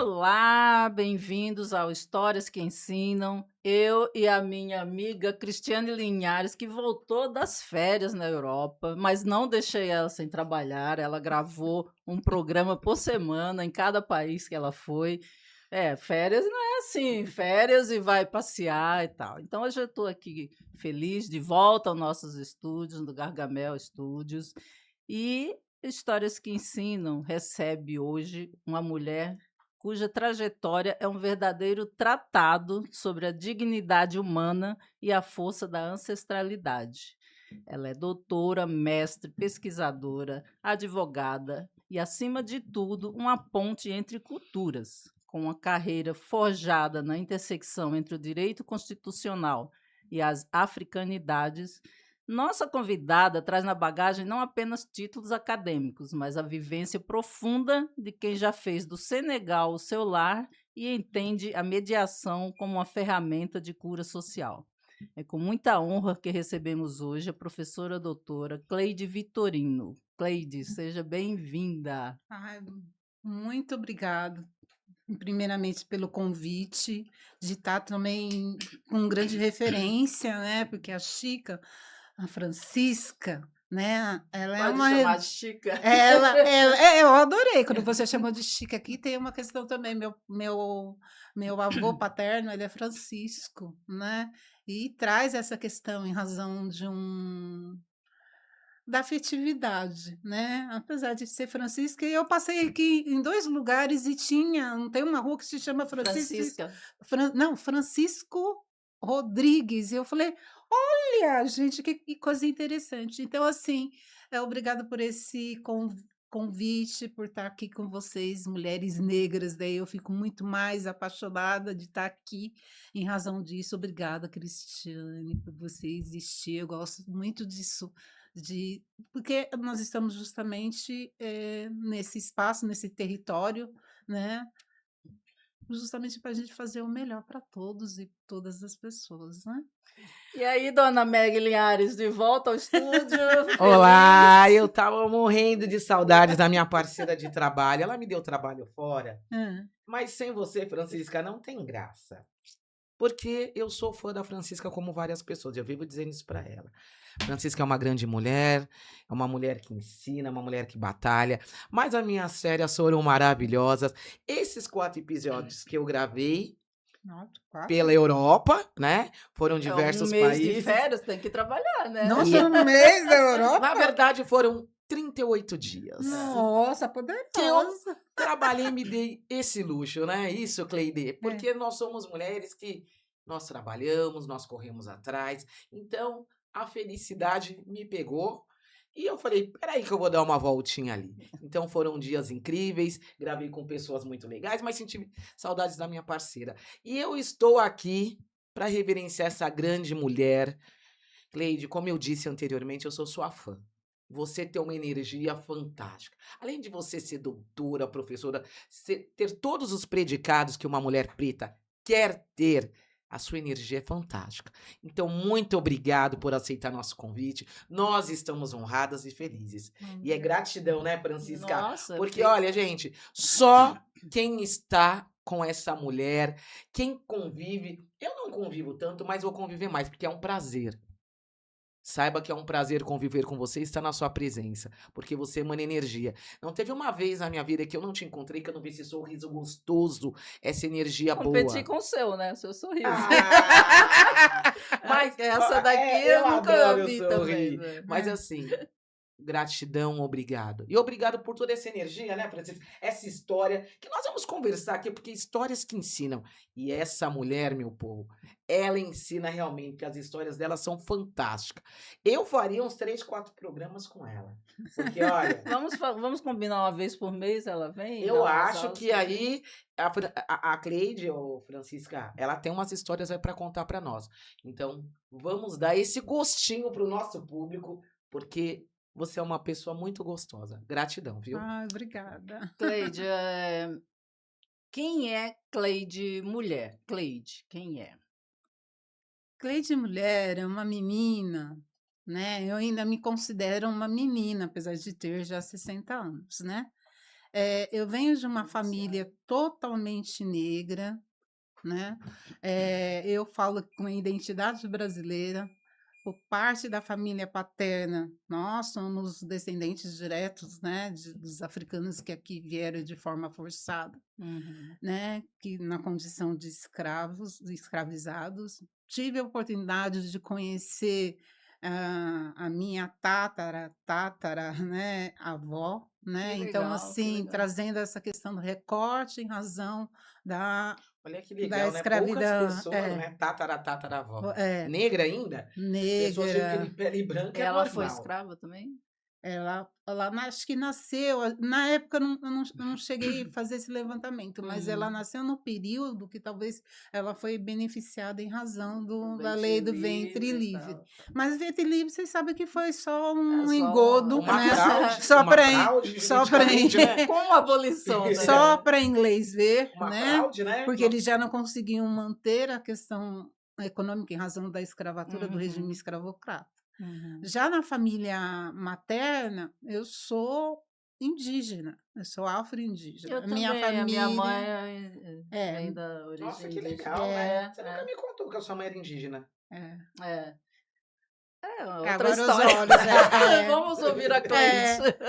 Olá, bem-vindos ao Histórias que Ensinam. Eu e a minha amiga Cristiane Linhares, que voltou das férias na Europa, mas não deixei ela sem trabalhar. Ela gravou um programa por semana em cada país que ela foi. Férias não é assim, férias e vai passear e tal. Então, hoje eu estou aqui feliz de volta aos nossos estúdios, do Gargamel Estúdios. E Histórias que Ensinam recebe hoje uma mulher cuja trajetória é um verdadeiro tratado sobre a dignidade humana e a força da ancestralidade. Ela é doutora, mestre, pesquisadora, advogada e, acima de tudo, uma ponte entre culturas, com uma carreira forjada na intersecção entre o direito constitucional e as africanidades. Nossa convidada traz na bagagem não apenas títulos acadêmicos, mas a vivência profunda de quem já fez do Senegal o seu lar e entende a mediação como uma ferramenta de cura social. É com muita honra que recebemos hoje a professora doutora Cleide Vitorino. Cleide, seja bem-vinda. Ai, muito obrigado, primeiramente pelo convite, de estar também com grande referência, né? Porque a Chica, a Francisca, né? Ela é Pode uma. chamar de Chica. Eu adorei quando você chamou de Chica aqui. Tem uma questão também. Meu avô paterno, ele é Francisco, né? E traz essa questão em razão da afetividade, né, apesar de ser Francisca, e eu passei aqui em 2 lugares e tem uma rua que se chama Francisca. Francisco Rodrigues, e eu falei: "Olha, gente, que coisa interessante". Então, assim, obrigado por esse convite, por estar aqui com vocês, mulheres negras, daí eu fico muito mais apaixonada de estar aqui em razão disso. Obrigada, Cristiane, por você existir, eu gosto muito disso, de porque nós estamos justamente, nesse espaço, nesse território, né, justamente para a gente fazer o melhor para todos e todas as pessoas, né. E aí, dona Meg Linhares, de volta ao estúdio, Olá, feliz? eu estava morrendo de saudades da minha parceira de trabalho. Ela me deu trabalho fora, Hã. mas sem você, Francisca, não tem graça. Porque eu sou fã da Francisca como várias pessoas, eu vivo dizendo isso para ela. Francisca é uma grande mulher, é uma mulher que ensina, é uma mulher que batalha, mas as minhas férias foram maravilhosas. Esses 4 episódios que eu gravei Nossa, 4? pela Europa, né, foram É um diversos mês de países, férias, tem que trabalhar, né? Nossa, e um mês da na Europa? verdade foram 38 dias. Nossa, Que eu poderosa. trabalhei e me dei esse luxo, né, isso, Cleide, É. porque nós somos mulheres que nós trabalhamos, nós corremos atrás, então a felicidade me pegou e eu falei: "Espera aí que eu vou dar uma voltinha ali". Então foram dias incríveis, gravei com pessoas muito legais, mas senti saudades da minha parceira. E eu estou aqui para reverenciar essa grande mulher. Cleide, como eu disse anteriormente, eu sou sua fã. Você tem uma energia fantástica. Além de você ser doutora, professora, ter todos os predicados que uma mulher preta quer ter, a sua energia é fantástica. Então, muito obrigado por aceitar nosso convite. Nós estamos honradas e felizes. E é Obrigada. gratidão, né, Francisca? Nossa, Porque, olha, gente, só quem está com essa mulher, quem convive. Eu não convivo tanto, mas vou conviver mais, porque é um prazer. Saiba que é um prazer conviver com você e estar na sua presença, porque você emana energia. Não teve uma vez na minha vida que eu não te encontrei, que eu não vi esse sorriso gostoso, essa energia competir boa. com o seu, né, o seu sorriso. Ah! Mas Essa daqui eu eu nunca adoro vi também, sorrir. né. Mas assim, gratidão, obrigado. E obrigado por toda essa energia, né, Francisco? Essa história que nós vamos conversar aqui, porque histórias que ensinam. E essa mulher, meu povo, ela ensina realmente, que as histórias dela são fantásticas. Eu faria uns 3, 4 programas com ela. Porque, olha, Vamos combinar uma vez por mês, ela vem e eu dá umas acho aulas que pra gente? aí a Cleide, ou Francisca, ela tem umas histórias aí para contar para nós. Então, vamos dar esse gostinho pro nosso público, porque você é uma pessoa muito gostosa. Gratidão, viu? Ai, obrigada. Cleide, quem é Cleide mulher? Cleide, quem é? Cleide mulher é uma menina, né, eu ainda me considero uma menina, apesar de ter já 60 anos, né. Eu venho de uma Vivenciado. família totalmente negra, né? Eu falo com a identidade brasileira. Por parte da família paterna, nós somos descendentes diretos, né, dos africanos que aqui vieram de forma forçada, Uhum. né, que na condição de escravos, de escravizados. Tive a oportunidade de conhecer a minha tátara, né, avó, Que né? Então, legal, que assim, legal. trazendo essa questão do recorte em razão da, Olha que da legal, né? Poucas escravidão, pessoas, né? Tataravó. é, Negra ainda? Pessoas de negra. pele branca é Ela foi normal. escrava também? Ela acho que nasceu, na época eu não cheguei a fazer esse levantamento, mas ela Uhum. nasceu no período que talvez ela foi beneficiada em razão O da ventre lei do ventre livre e livre. tal. Mas ventre livre, vocês sabem que foi só É um só engodo, Uma né? fraude, Só uma para fraude só para juridicamente, né? com a abolição, só né? para inglês ver, Uma né? fraude, né? Porque eles já não conseguiam manter a questão econômica em razão da escravatura do regime Uhum, escravocrata. uhum. Já na família materna, eu sou indígena, eu sou afro-indígena. Eu A minha também, a minha mãe família é, vem da Nossa, origem que indígena. legal, é, né? Você nunca me contou que a sua mãe era indígena. é. É, é outra Agora os história. olhos, Vamos ouvir a Cleide.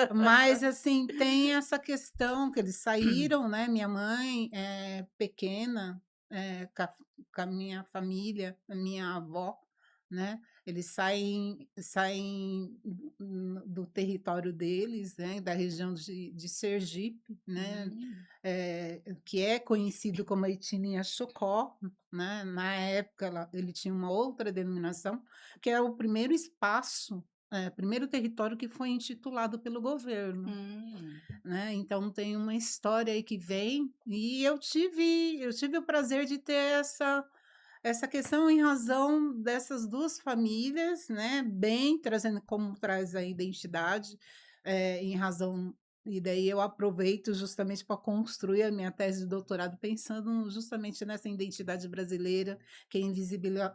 é, mas assim, tem essa questão que eles saíram, né? Minha mãe é pequena, com a minha família, a minha avó, né? Eles saem do território deles, né? Da região de Sergipe, né? Hum, Que é conhecido como a etnia Chocó, né? Na época ele tinha uma outra denominação, que é o primeiro espaço, primeiro território que foi intitulado pelo governo, hum. né? Então tem uma história aí que vem, e eu tive o prazer de ter essa questão em razão dessas duas famílias, né? Bem trazendo como traz a identidade, em razão. E daí eu aproveito justamente para construir a minha tese de doutorado pensando justamente nessa identidade brasileira que é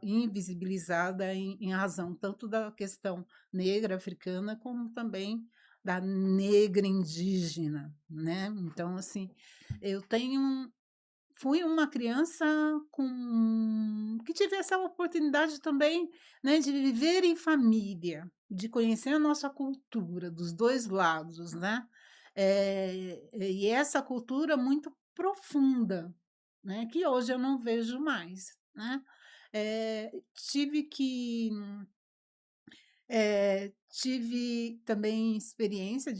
invisibilizada em razão tanto da questão negra africana como também da negra indígena, né? Então, assim, eu fui uma criança que tive essa oportunidade também, né, de viver em família, de conhecer a nossa cultura dos dois lados, né? E essa cultura muito profunda, né, que hoje eu não vejo mais, né? Tive que tive também experiência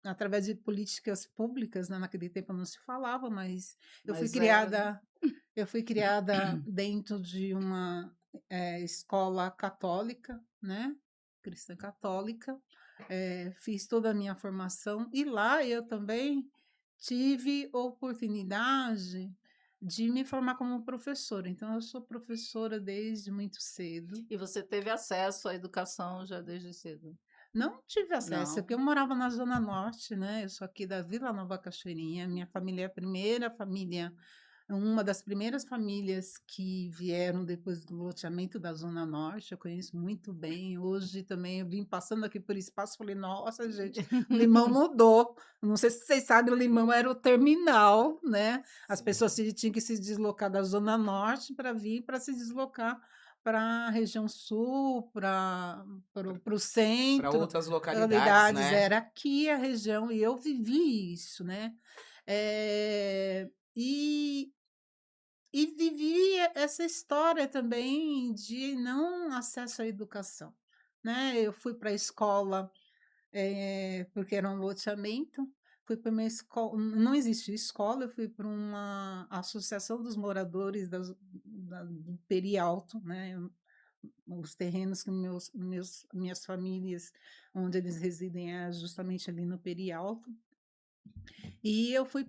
através de políticas públicas, né, naquele tempo não se falava, mas eu fui Mas era, né? criada eu fui criada dentro de uma, escola católica, né, cristã católica, fiz toda a minha formação e lá eu também tive oportunidade de me formar como professora, então eu sou professora desde muito cedo. E você teve acesso à educação já desde cedo? Não tive acesso, Não. porque eu morava na zona norte, né, eu sou aqui da Vila Nova Cachoeirinha, minha família é a primeira família uma das primeiras famílias que vieram depois do loteamento da zona norte, eu conheço muito bem, hoje também eu vim passando aqui por espaço, falei: "Nossa gente, Limão mudou", não sei se vocês sabem, Limão era o terminal, né, as pessoas Sim. tinham que se deslocar da zona norte para se deslocar para a região sul, para o Para centro, outras localidades, unidades, né? era aqui a região e eu vivi isso, né. E vivi essa história também de não acesso à educação, né. Eu fui para a escola, porque era um loteamento, fui para uma escola não existia escola, eu fui para uma associação dos moradores do Perialto, né, os terrenos que minhas famílias, onde eles residem é justamente ali no Perialto. E eu fui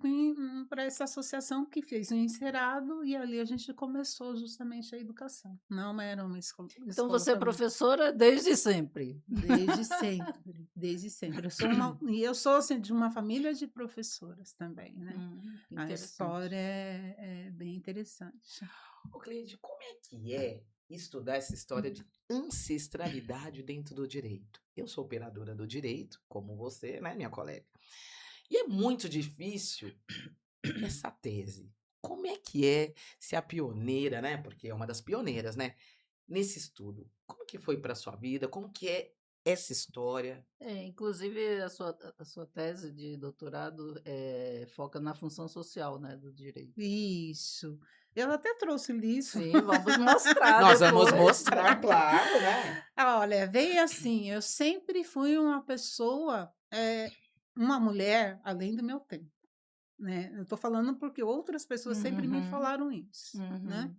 para essa associação que fez um encerado e ali a gente começou justamente a educação. Não era uma Então escola você é também. professora desde sempre? Desde sempre, desde sempre. Eu sou assim, de uma família de professoras também, né? Que A história interessante. é bem interessante. Ô, Cleide, como é estudar essa história de ancestralidade dentro do direito? Eu sou operadora do direito, como você, né, minha colega? E é muito difícil essa tese. Como é que é ser a pioneira, né? Porque é uma das pioneiras, né? Nesse estudo. Como que foi para sua vida? Como que é essa história? Inclusive a sua tese de doutorado, foca na função social, né, do direito. Isso. Eu até trouxe o livro. Sim, vamos mostrar Nós vamos depois. mostrar, claro, né? Olha, veio assim, eu sempre fui uma pessoa, uma mulher além do meu tempo, né. Eu tô falando porque outras pessoas sempre me Uhum, falaram isso, né. uhum.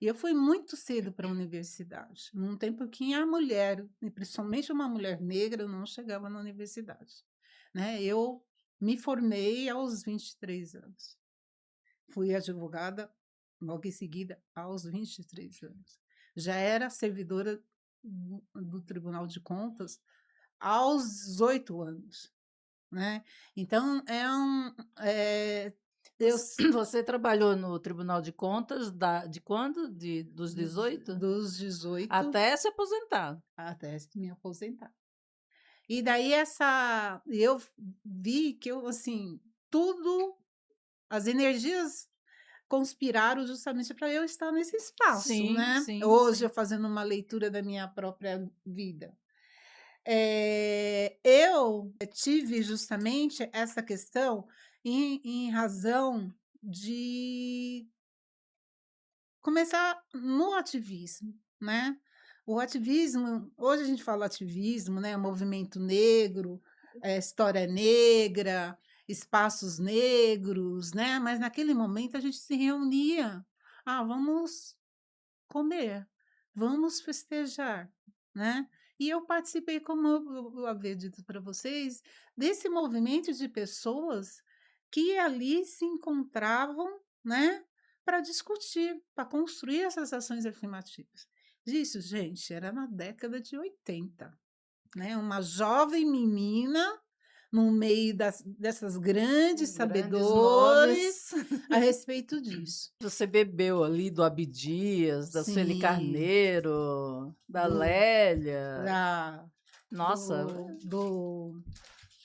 E eu fui muito cedo para a universidade, num tempo que a mulher, e principalmente uma mulher negra, não chegava na universidade, né. Eu me formei aos 23 anos. Fui advogada logo em seguida aos 23 anos. Já era servidora do Tribunal de Contas aos 18 anos, né. Então eu Você você trabalhou no Tribunal de Contas de quando? Dos 18 dos 18 até se aposentar? até me aposentar. E daí eu vi que eu, assim, tudo as energias conspiraram justamente para eu estar nesse espaço, Sim, né. sim, Hoje eu sim. fazendo uma leitura da minha própria vida. Eu tive justamente essa questão em razão de começar no ativismo, né. O ativismo hoje a gente fala ativismo, né, movimento negro, história negra, espaços negros, né, mas naquele momento a gente se reunia: "Ah, vamos comer, vamos festejar", né. E eu participei, como eu havia dito para vocês, desse movimento de pessoas que ali se encontravam, né, para discutir, para construir essas ações afirmativas. Isso, gente, era na década de 80, né, uma jovem menina no meio dessas grandes Grandes sabedores nomes. a respeito disso. Você bebeu ali do Abdias, da Sueli Sim, Carneiro, da do Lélia. Da Nossa, do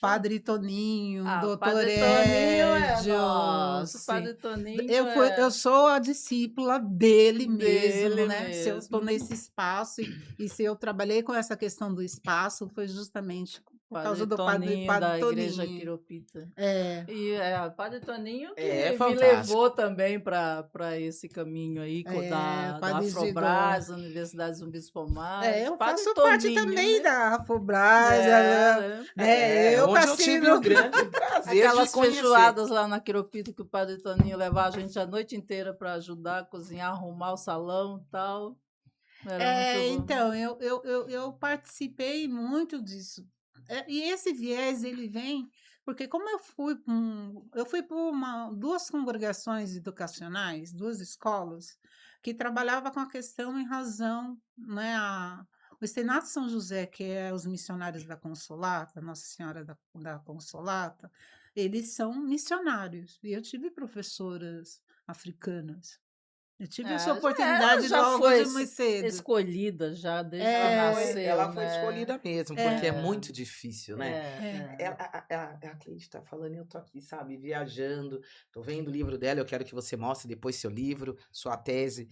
foi Padre Toninho, ah, o Doutor Padre Toninho é nosso, o Ediose. Padre Toninho Eu é sou a discípula dele mesmo, dele né, se eu estou mesmo. nesse espaço e se eu trabalhei com essa questão do espaço, foi justamente por causa Padre do padre Toninho padre da Igreja Toninho. Quiropita. É, E, o Padre Toninho É que me fantástico. levou também para esse caminho aí da padre Isidoro. Afrobrás, Universidade Zumbi dos Palmares, Eu Padre faço parte Toninho, também né. da Afobras, É, né. né, É, eu onde eu tive o assino. grande prazer de Aquelas conhecer. feijoadas lá na Quiropita que o Padre Toninho levava a gente a noite inteira para ajudar a cozinhar, arrumar o salão, e tal. Era muito bom. Então, eu participei muito disso. E esse viés ele vem porque como eu fui por 2 congregações educacionais, 2 escolas, que trabalhava com a questão em razão, né, o Externato São José, que é os missionários da Consolata, Nossa Senhora da Consolata, eles são missionários, e eu tive professoras africanas. Eu tive essa Ela oportunidade já logo foi de mais cedo. escolhida já desde que É, nasceu, Ela foi né. escolhida mesmo, porque é É, muito difícil, né? é, é. Ela, é. a Cleide tá falando e eu tô aqui, sabe, viajando, tô vendo o livro dela, eu quero que você mostre depois seu livro, sua tese.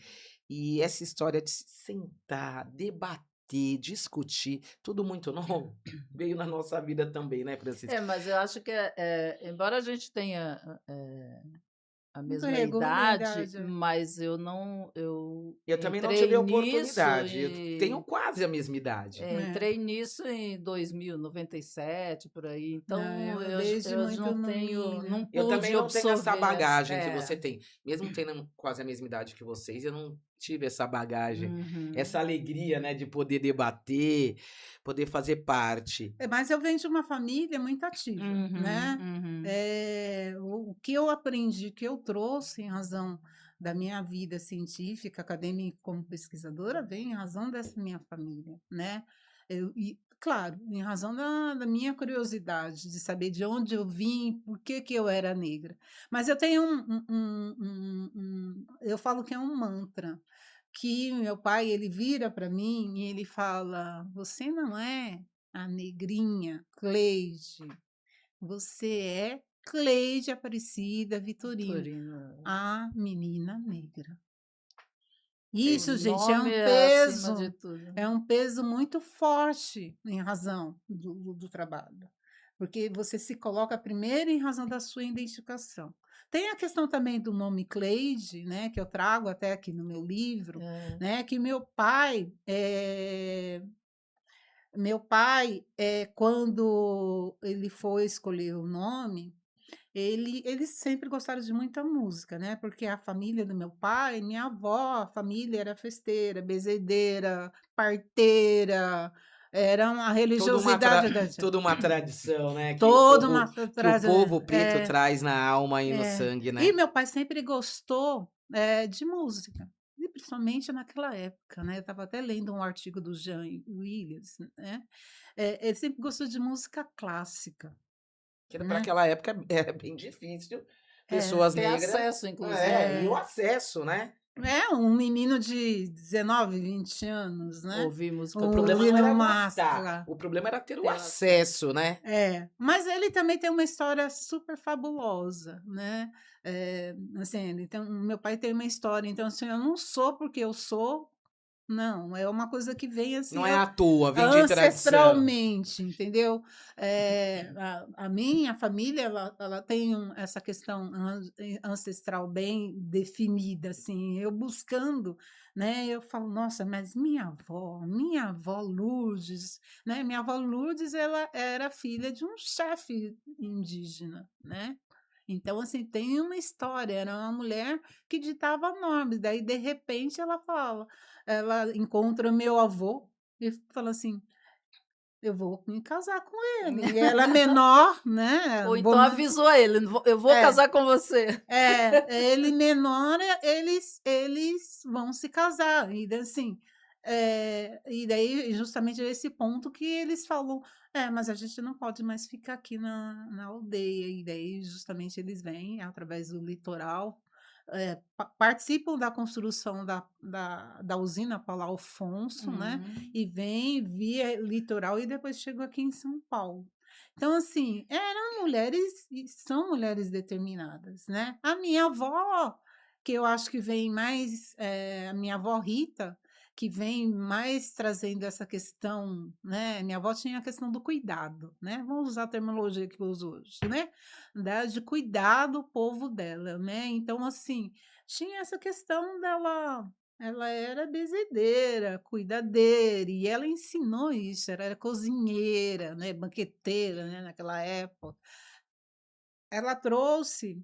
E essa história de se sentar, debater, discutir, tudo muito novo, veio na nossa vida também, né, Francisco? Mas eu acho que, embora a gente tenha, a Muito mesma idade, regularidade. mas eu Eu também não tive entrei a nisso oportunidade, eu tenho quase a mesma idade. É. entrei nisso em 2000, 97, por aí, Não, então eu desde eu muito não tenho, não novinha. Eu também pude não tenho essa absorver essa bagagem que você tem. Mesmo tendo quase a mesma idade que vocês, eu não tive essa bagagem, essa Uhum. alegria, né, de poder debater, poder fazer parte. Mas eu venho de uma família muito ativa, Uhum, né. uhum. O que eu aprendi, que eu trouxe em razão da minha vida científica, acadêmica como pesquisadora, vem em razão dessa minha família, né. Claro, em razão da minha curiosidade de saber de onde eu vim, por que que eu era negra. Mas eu tenho eu falo que é um mantra, que meu pai ele vira para mim e ele fala: "Você não é a negrinha Cleide, você é Cleide Aparecida Vitorino, Vitorino. a menina negra. O Isso, gente, nome é acima de tudo. é um peso muito forte em razão do trabalho, porque você se coloca primeiro em razão da sua identificação. Tem a questão também do nome Cleide, né, que eu trago até aqui no meu livro, É. né, que meu pai, quando ele foi escolher o nome, eles sempre gostaram de muita música, né? Porque a família do meu pai, minha avó, a família era festeira, bezedeira, parteira, era uma Toda uma, tra- religiosidade da gente. toda uma tradição, né? Toda uma Que o povo preto é, traz na alma e no é. sangue, E né? meu pai sempre gostou de música. E principalmente naquela época, né? Eu estava até lendo um artigo do Jean Willis, né? Ele sempre gostou de música clássica, Que para né? aquela época era bem difícil. É. Pessoas Ter negras. acesso, inclusive. E o acesso, né? Um menino de 19, 20 anos, né? Ouvir música O problema não Ouvindo era Máscara. gostar, o problema era ter o Ter acesso, né? Mas ele também tem uma história super fabulosa, né? Assim, meu pai tem uma história, então assim, eu não sou porque eu sou, não, é uma coisa que vem assim, Não é à toa, vem de tradição. ancestralmente, entendeu? A minha família, ela tem essa questão ancestral bem definida, assim, eu buscando, né? Eu falo, nossa, mas minha avó Lourdes, né? Minha avó Lourdes, ela era filha de um chefe indígena, né? Então, assim, tem uma história, era uma mulher que ditava normas, daí, de repente, ela encontra meu avô e fala assim: eu vou me casar com ele. E ela é menor, né? Ou então avisou a ele: eu vou casar com você. Ele menor, eles vão se casar. E assim, e daí, justamente esse ponto que eles falam: mas a gente não pode mais ficar aqui na aldeia. E daí, justamente, eles vêm através do litoral. Participam da construção da usina Paulo Afonso, né? E vem via litoral e depois chegou aqui em São Paulo. Então, assim, eram mulheres e são mulheres determinadas, né? A minha avó, que eu acho que vem mais, a minha avó Rita, que vem mais trazendo essa questão, né? Minha avó tinha a questão do cuidado, né? Vamos usar a terminologia que eu uso hoje, né? De cuidar do povo dela, né? Então, assim, tinha essa questão dela. Ela era bezedeira, cuidadeira, e ela ensinou isso, ela era cozinheira, né, banqueteira, né, naquela época. Ela trouxe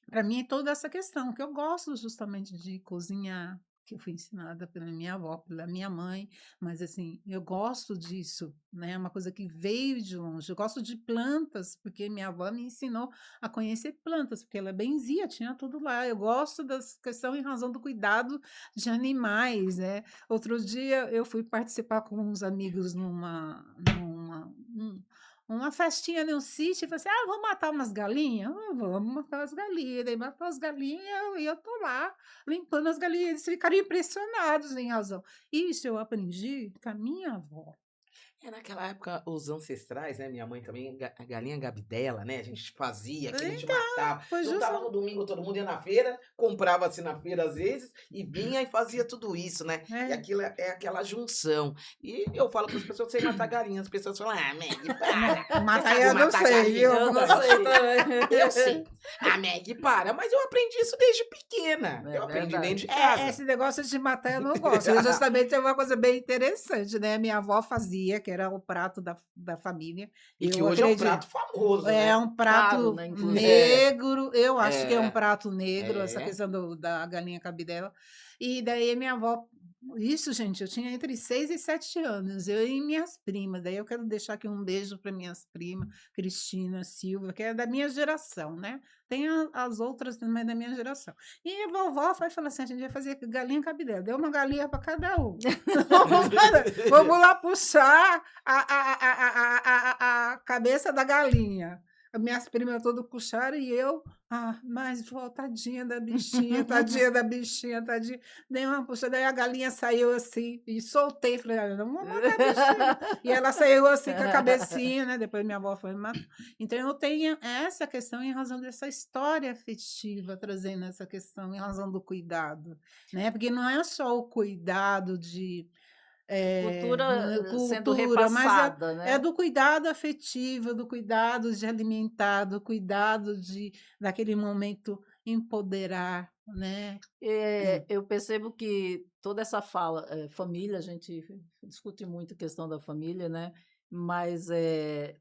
para mim toda essa questão, que eu gosto justamente de cozinhar, que eu fui ensinada pela minha avó, pela minha mãe, mas assim, eu gosto disso, né? É uma coisa que veio de longe. Eu gosto de plantas, porque minha avó me ensinou a conhecer plantas, porque ela benzia, tinha tudo lá. Eu gosto dessa questão em razão do cuidado de animais, né? Outro dia eu fui participar com uns amigos uma festinha num sítio, e falei assim: vamos matar umas galinhas? Vamos matar as galinhas. Daí matou as galinhas e eu tô lá limpando as galinhas. Eles ficaram impressionados em razão. Isso eu aprendi com a minha avó. Naquela época, os ancestrais, né? Minha mãe também, a galinha gabidela, né? A gente fazia, que a gente matava. Foi Juntava no domingo, todo mundo ia na feira, comprava-se na feira às vezes, e vinha e fazia tudo isso, né? E aquilo é aquela junção. E eu falo para as pessoas, sei matar galinha. As pessoas falam, Meg, para. Matar Sabe eu não matar sei, galinha? viu? Eu não sei também. Eu sei. Meg, para. Mas eu aprendi isso desde pequena. É eu aprendi verdade. dentro de casa. Esse negócio de matar eu não gosto. Justamente é uma coisa bem interessante, né? Minha avó fazia, que era o prato da família. E que Eu hoje é um acredito. prato famoso, É né? um prato Caro, né, inclusive. negro, eu acho que é um É. prato negro, essa É. questão da galinha cabidela. E daí minha avó, isso, gente, eu tinha entre 6 e 7 anos, eu e minhas primas. Daí eu quero deixar aqui um beijo para minhas primas, Cristina, Silvia, que é da minha geração, né? Tem as outras também da minha geração. E a vovó foi falar assim: a gente vai fazer galinha cabidela. Deu uma galinha para cada um. Vamos lá puxar a cabeça da galinha. as minhas primas todas puxaram e eu, mas vó, tadinha da bichinha, tadinha, tadinha. Dei uma puxada, daí a galinha saiu assim, e soltei, falei: "Olha, não vou matar a bichinha". E ela saiu assim com a cabecinha, né, depois minha avó foi me matar. Então eu tenho essa questão em razão dessa história afetiva, trazendo essa questão em razão do cuidado, né, porque não é só o cuidado de Cultura sendo cultura, mas repassada, é né. do cuidado afetivo, do cuidado de alimentar, do cuidado de naquele momento empoderar, né. É. Eu percebo que toda essa fala, família, a gente discute muito a questão da família, né, mas,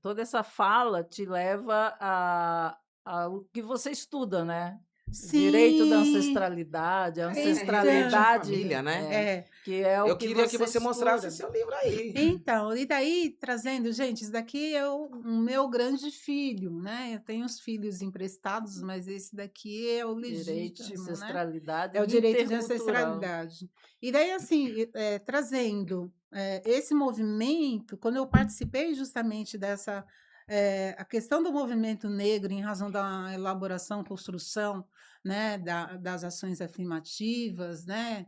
toda essa fala te leva a ao que você estuda, né. Direito da Sim, ancestralidade, a Reverente à então, ancestralidade, família, né. é. que é o Eu que queria que você você mostrasse estuda. seu livro aí. Então, e daí trazendo gente, isso daqui é o meu grande filho, né, eu tenho os filhos emprestados, mas esse daqui é o Direito, legítimo, né. ancestralidade É o direito de intercultural. ancestralidade. E daí, assim, trazendo, esse movimento, quando eu participei justamente dessa, a questão do movimento negro em razão da elaboração, construção, né, das ações afirmativas, né,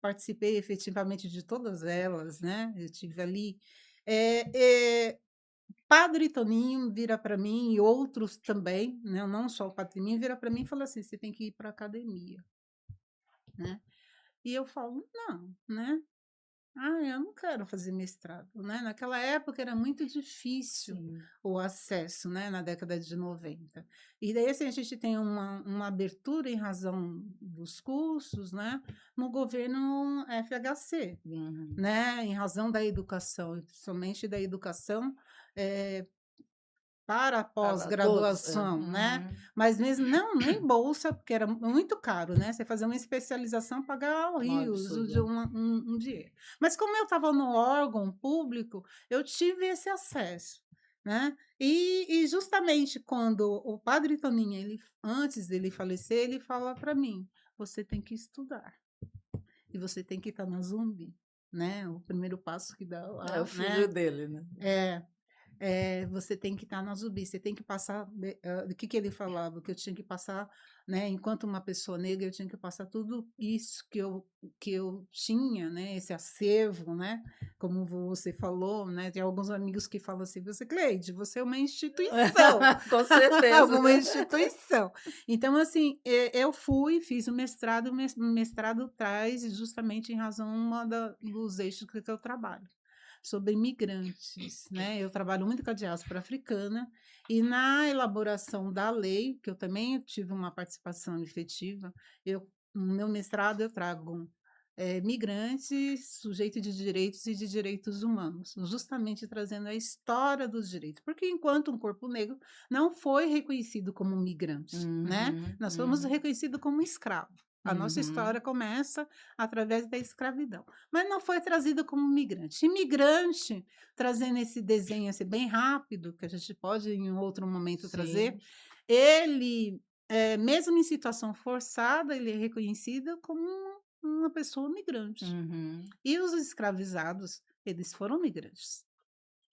participei efetivamente de todas elas, né, eu tive ali. Padre Toninho vira para mim e outros também, né, não só o Padre Toninho, vira para mim e fala assim: "Você tem que ir para a academia", né. E eu falo: "Não", né. Eu não quero fazer mestrado", né. Naquela época era muito difícil Sim. o acesso, né, na década de 90. E daí, assim, a gente tem uma abertura em razão dos cursos, né, no governo FHC, Uhum. né, em razão da educação, e principalmente da educação, eh para a Para todos, pós-graduação, né, uhum. mas mesmo não, nem bolsa, porque era muito caro, né, você fazer uma especialização, pagar Um rios absurdo, de é. um dinheiro. Mas como eu estava no órgão público, eu tive esse acesso, né, e justamente quando o padre Toninho, ele antes dele falecer, ele fala para mim: "Você tem que estudar, e você tem que estar na Zumbi", né, o primeiro passo que dá É o lá, filho né. dele, né. É. Você tem que estar na Zumbi, você tem que passar o que que ele falava? Que eu tinha que passar, né, enquanto uma pessoa negra, eu tinha que passar tudo isso que eu tinha, né, esse acervo, né, como você falou, né, tem alguns amigos que falam assim: "Você, Cleide, você é uma instituição, Com certeza. uma instituição". Então, assim, eu fui, fiz o mestrado, o mestrado traz justamente em razão uma dos eixos que eu trabalho sobre imigrantes, né. Eu trabalho muito com a diáspora africana e na elaboração da lei, que eu também tive uma participação efetiva, no meu mestrado eu trago, migrantes, sujeito de direitos e de direitos humanos, justamente trazendo a história dos direitos, porque enquanto um corpo negro não foi reconhecido como migrante, né, Uhum, nós fomos uhum, reconhecido como escravo. A nossa uhum. história começa através da escravidão, mas não foi trazido como migrante. Imigrante, trazendo esse desenho assim, bem rápido, que a gente pode em outro momento trazer, Sim. ele, mesmo em situação forçada, ele é reconhecido como uma pessoa migrante. Uhum. E os escravizados, eles foram migrantes,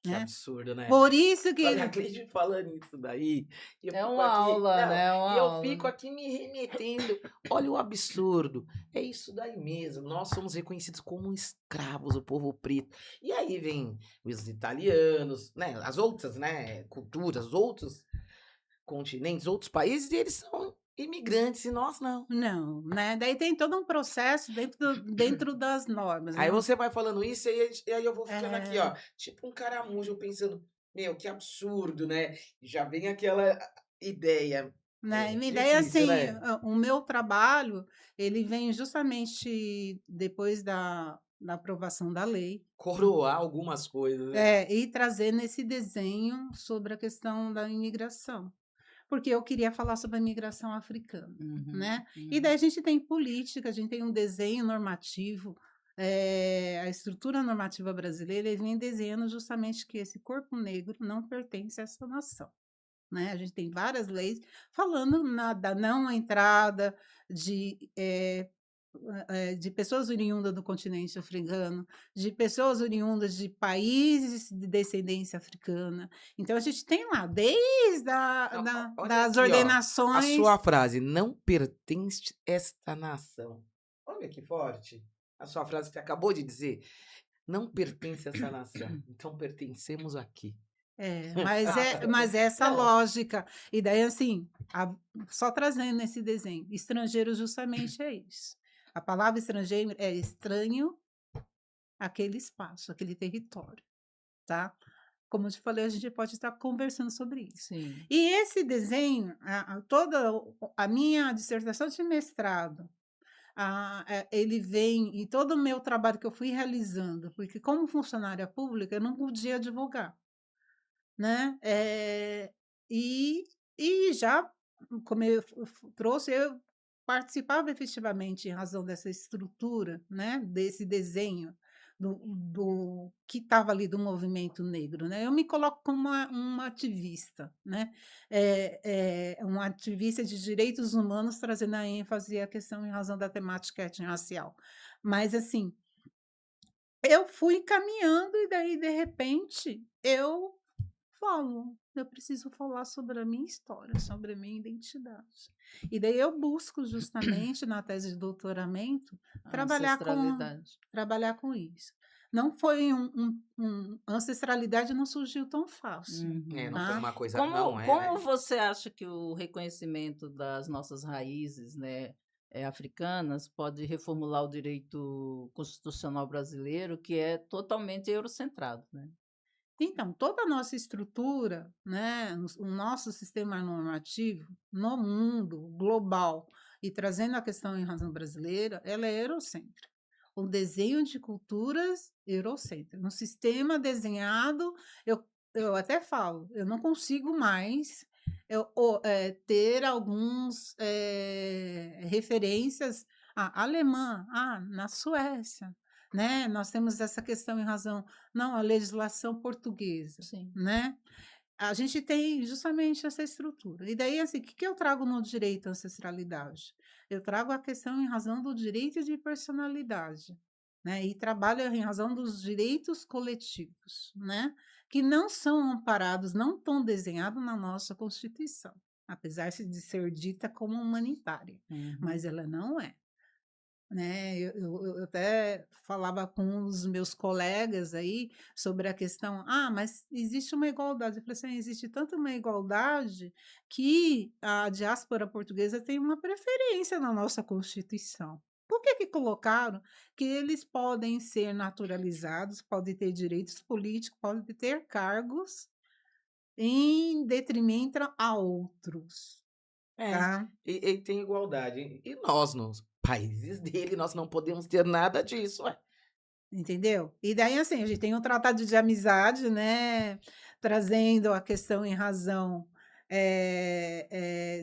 Que né. absurdo, né. Por isso que Olha, a Cleide falando isso daí, e eu É fico uma aqui aula, não, né, é uma e eu aula. fico aqui me remetendo, olha o absurdo, é isso daí mesmo, nós somos reconhecidos como escravos, o povo preto. E aí vem os italianos, né, as outras, né, culturas, outros continentes, outros países, e eles são imigrantes e nós não. não, né, daí tem todo um processo dentro das normas, Aí né. você vai falando isso, e aí eu vou ficando aqui, É. ó, tipo um caramujo, pensando: "Meu, que absurdo, né". Já vem aquela ideia. Né, É e daí difícil, assim, né? o meu trabalho, ele vem justamente depois da aprovação da lei, Coroar algumas coisas, né? e trazendo esse desenho sobre a questão da imigração, porque eu queria falar sobre a imigração africana, Uhum, né. E daí uhum. a gente tem política, a gente tem um desenho normativo, a estrutura normativa brasileira, ele vem desenhando justamente que esse corpo negro não pertence a essa nação. Né, a gente tem várias leis falando da não entrada de, de pessoas oriundas do continente africano, de pessoas oriundas de países de descendência africana. Então a gente tem lá, desde Olha das aqui, ó, a ordenações. sua frase, não pertence esta nação. Olha que forte. A sua frase que você acabou de dizer, não pertence a essa nação. Então pertencemos aqui. Mas é essa Não, lógica. E daí, assim, só trazendo esse desenho, estrangeiro justamente é isso. A palavra estrangeiro é estranho àquele espaço, aquele território, tá? Como eu te falei, a gente pode estar conversando sobre isso. Sim. E esse desenho, toda a minha dissertação de mestrado, ele vem, e todo o meu trabalho que eu fui realizando, porque como funcionária pública, eu não podia divulgar, né? E, e já, como eu trouxe, eu participava efetivamente em razão dessa estrutura, né? Desse desenho do que estava ali do movimento negro, né? Eu me coloco como uma ativista, né? Uma ativista de direitos humanos, trazendo a ênfase à questão em razão da temática étnico-racial. Mas, assim, eu fui caminhando e daí, de repente, eu preciso falar sobre a minha história, sobre a minha identidade. E daí eu busco justamente na tese de doutoramento A trabalhar com ancestralidade. trabalhar com isso. Não foi ancestralidade não surgiu tão fácil, não foi tá? uma coisa, Como não é. como você acha que o reconhecimento das nossas raízes, né, africanas, pode reformular o direito constitucional brasileiro, que é totalmente eurocentrado, né? Então, toda a nossa estrutura, né, o nosso sistema normativo no mundo global e trazendo a questão em razão brasileira, ela é eurocêntrica. O desenho de culturas eurocêntrico. No sistema desenhado, eu até falo, eu não consigo mais ter alguns referências alemã, na Suécia, né? Nós temos essa questão em razão não, a legislação portuguesa, Sim. né? A gente tem justamente essa estrutura. E daí, assim, o que eu trago no direito à ancestralidade? Eu trago a questão em razão do direito de personalidade, né? E trabalho em razão dos direitos coletivos, né? Que não são amparados, não estão desenhados na nossa Constituição, apesar de ser dita como humanitária, mas ela não é. Né, eu até falava com os meus colegas aí sobre a questão, mas existe uma igualdade. Eu falei assim: existe tanto uma igualdade que a diáspora portuguesa tem uma preferência na nossa Constituição. Por que colocaram que eles podem ser naturalizados, podem ter direitos políticos, podem ter cargos em detrimento a outros, É, tá? e tem igualdade. E nós, nos países dele, nós não podemos ter nada disso, ué. Entendeu? E daí, assim, a gente tem um tratado de amizade, né, trazendo a questão em razão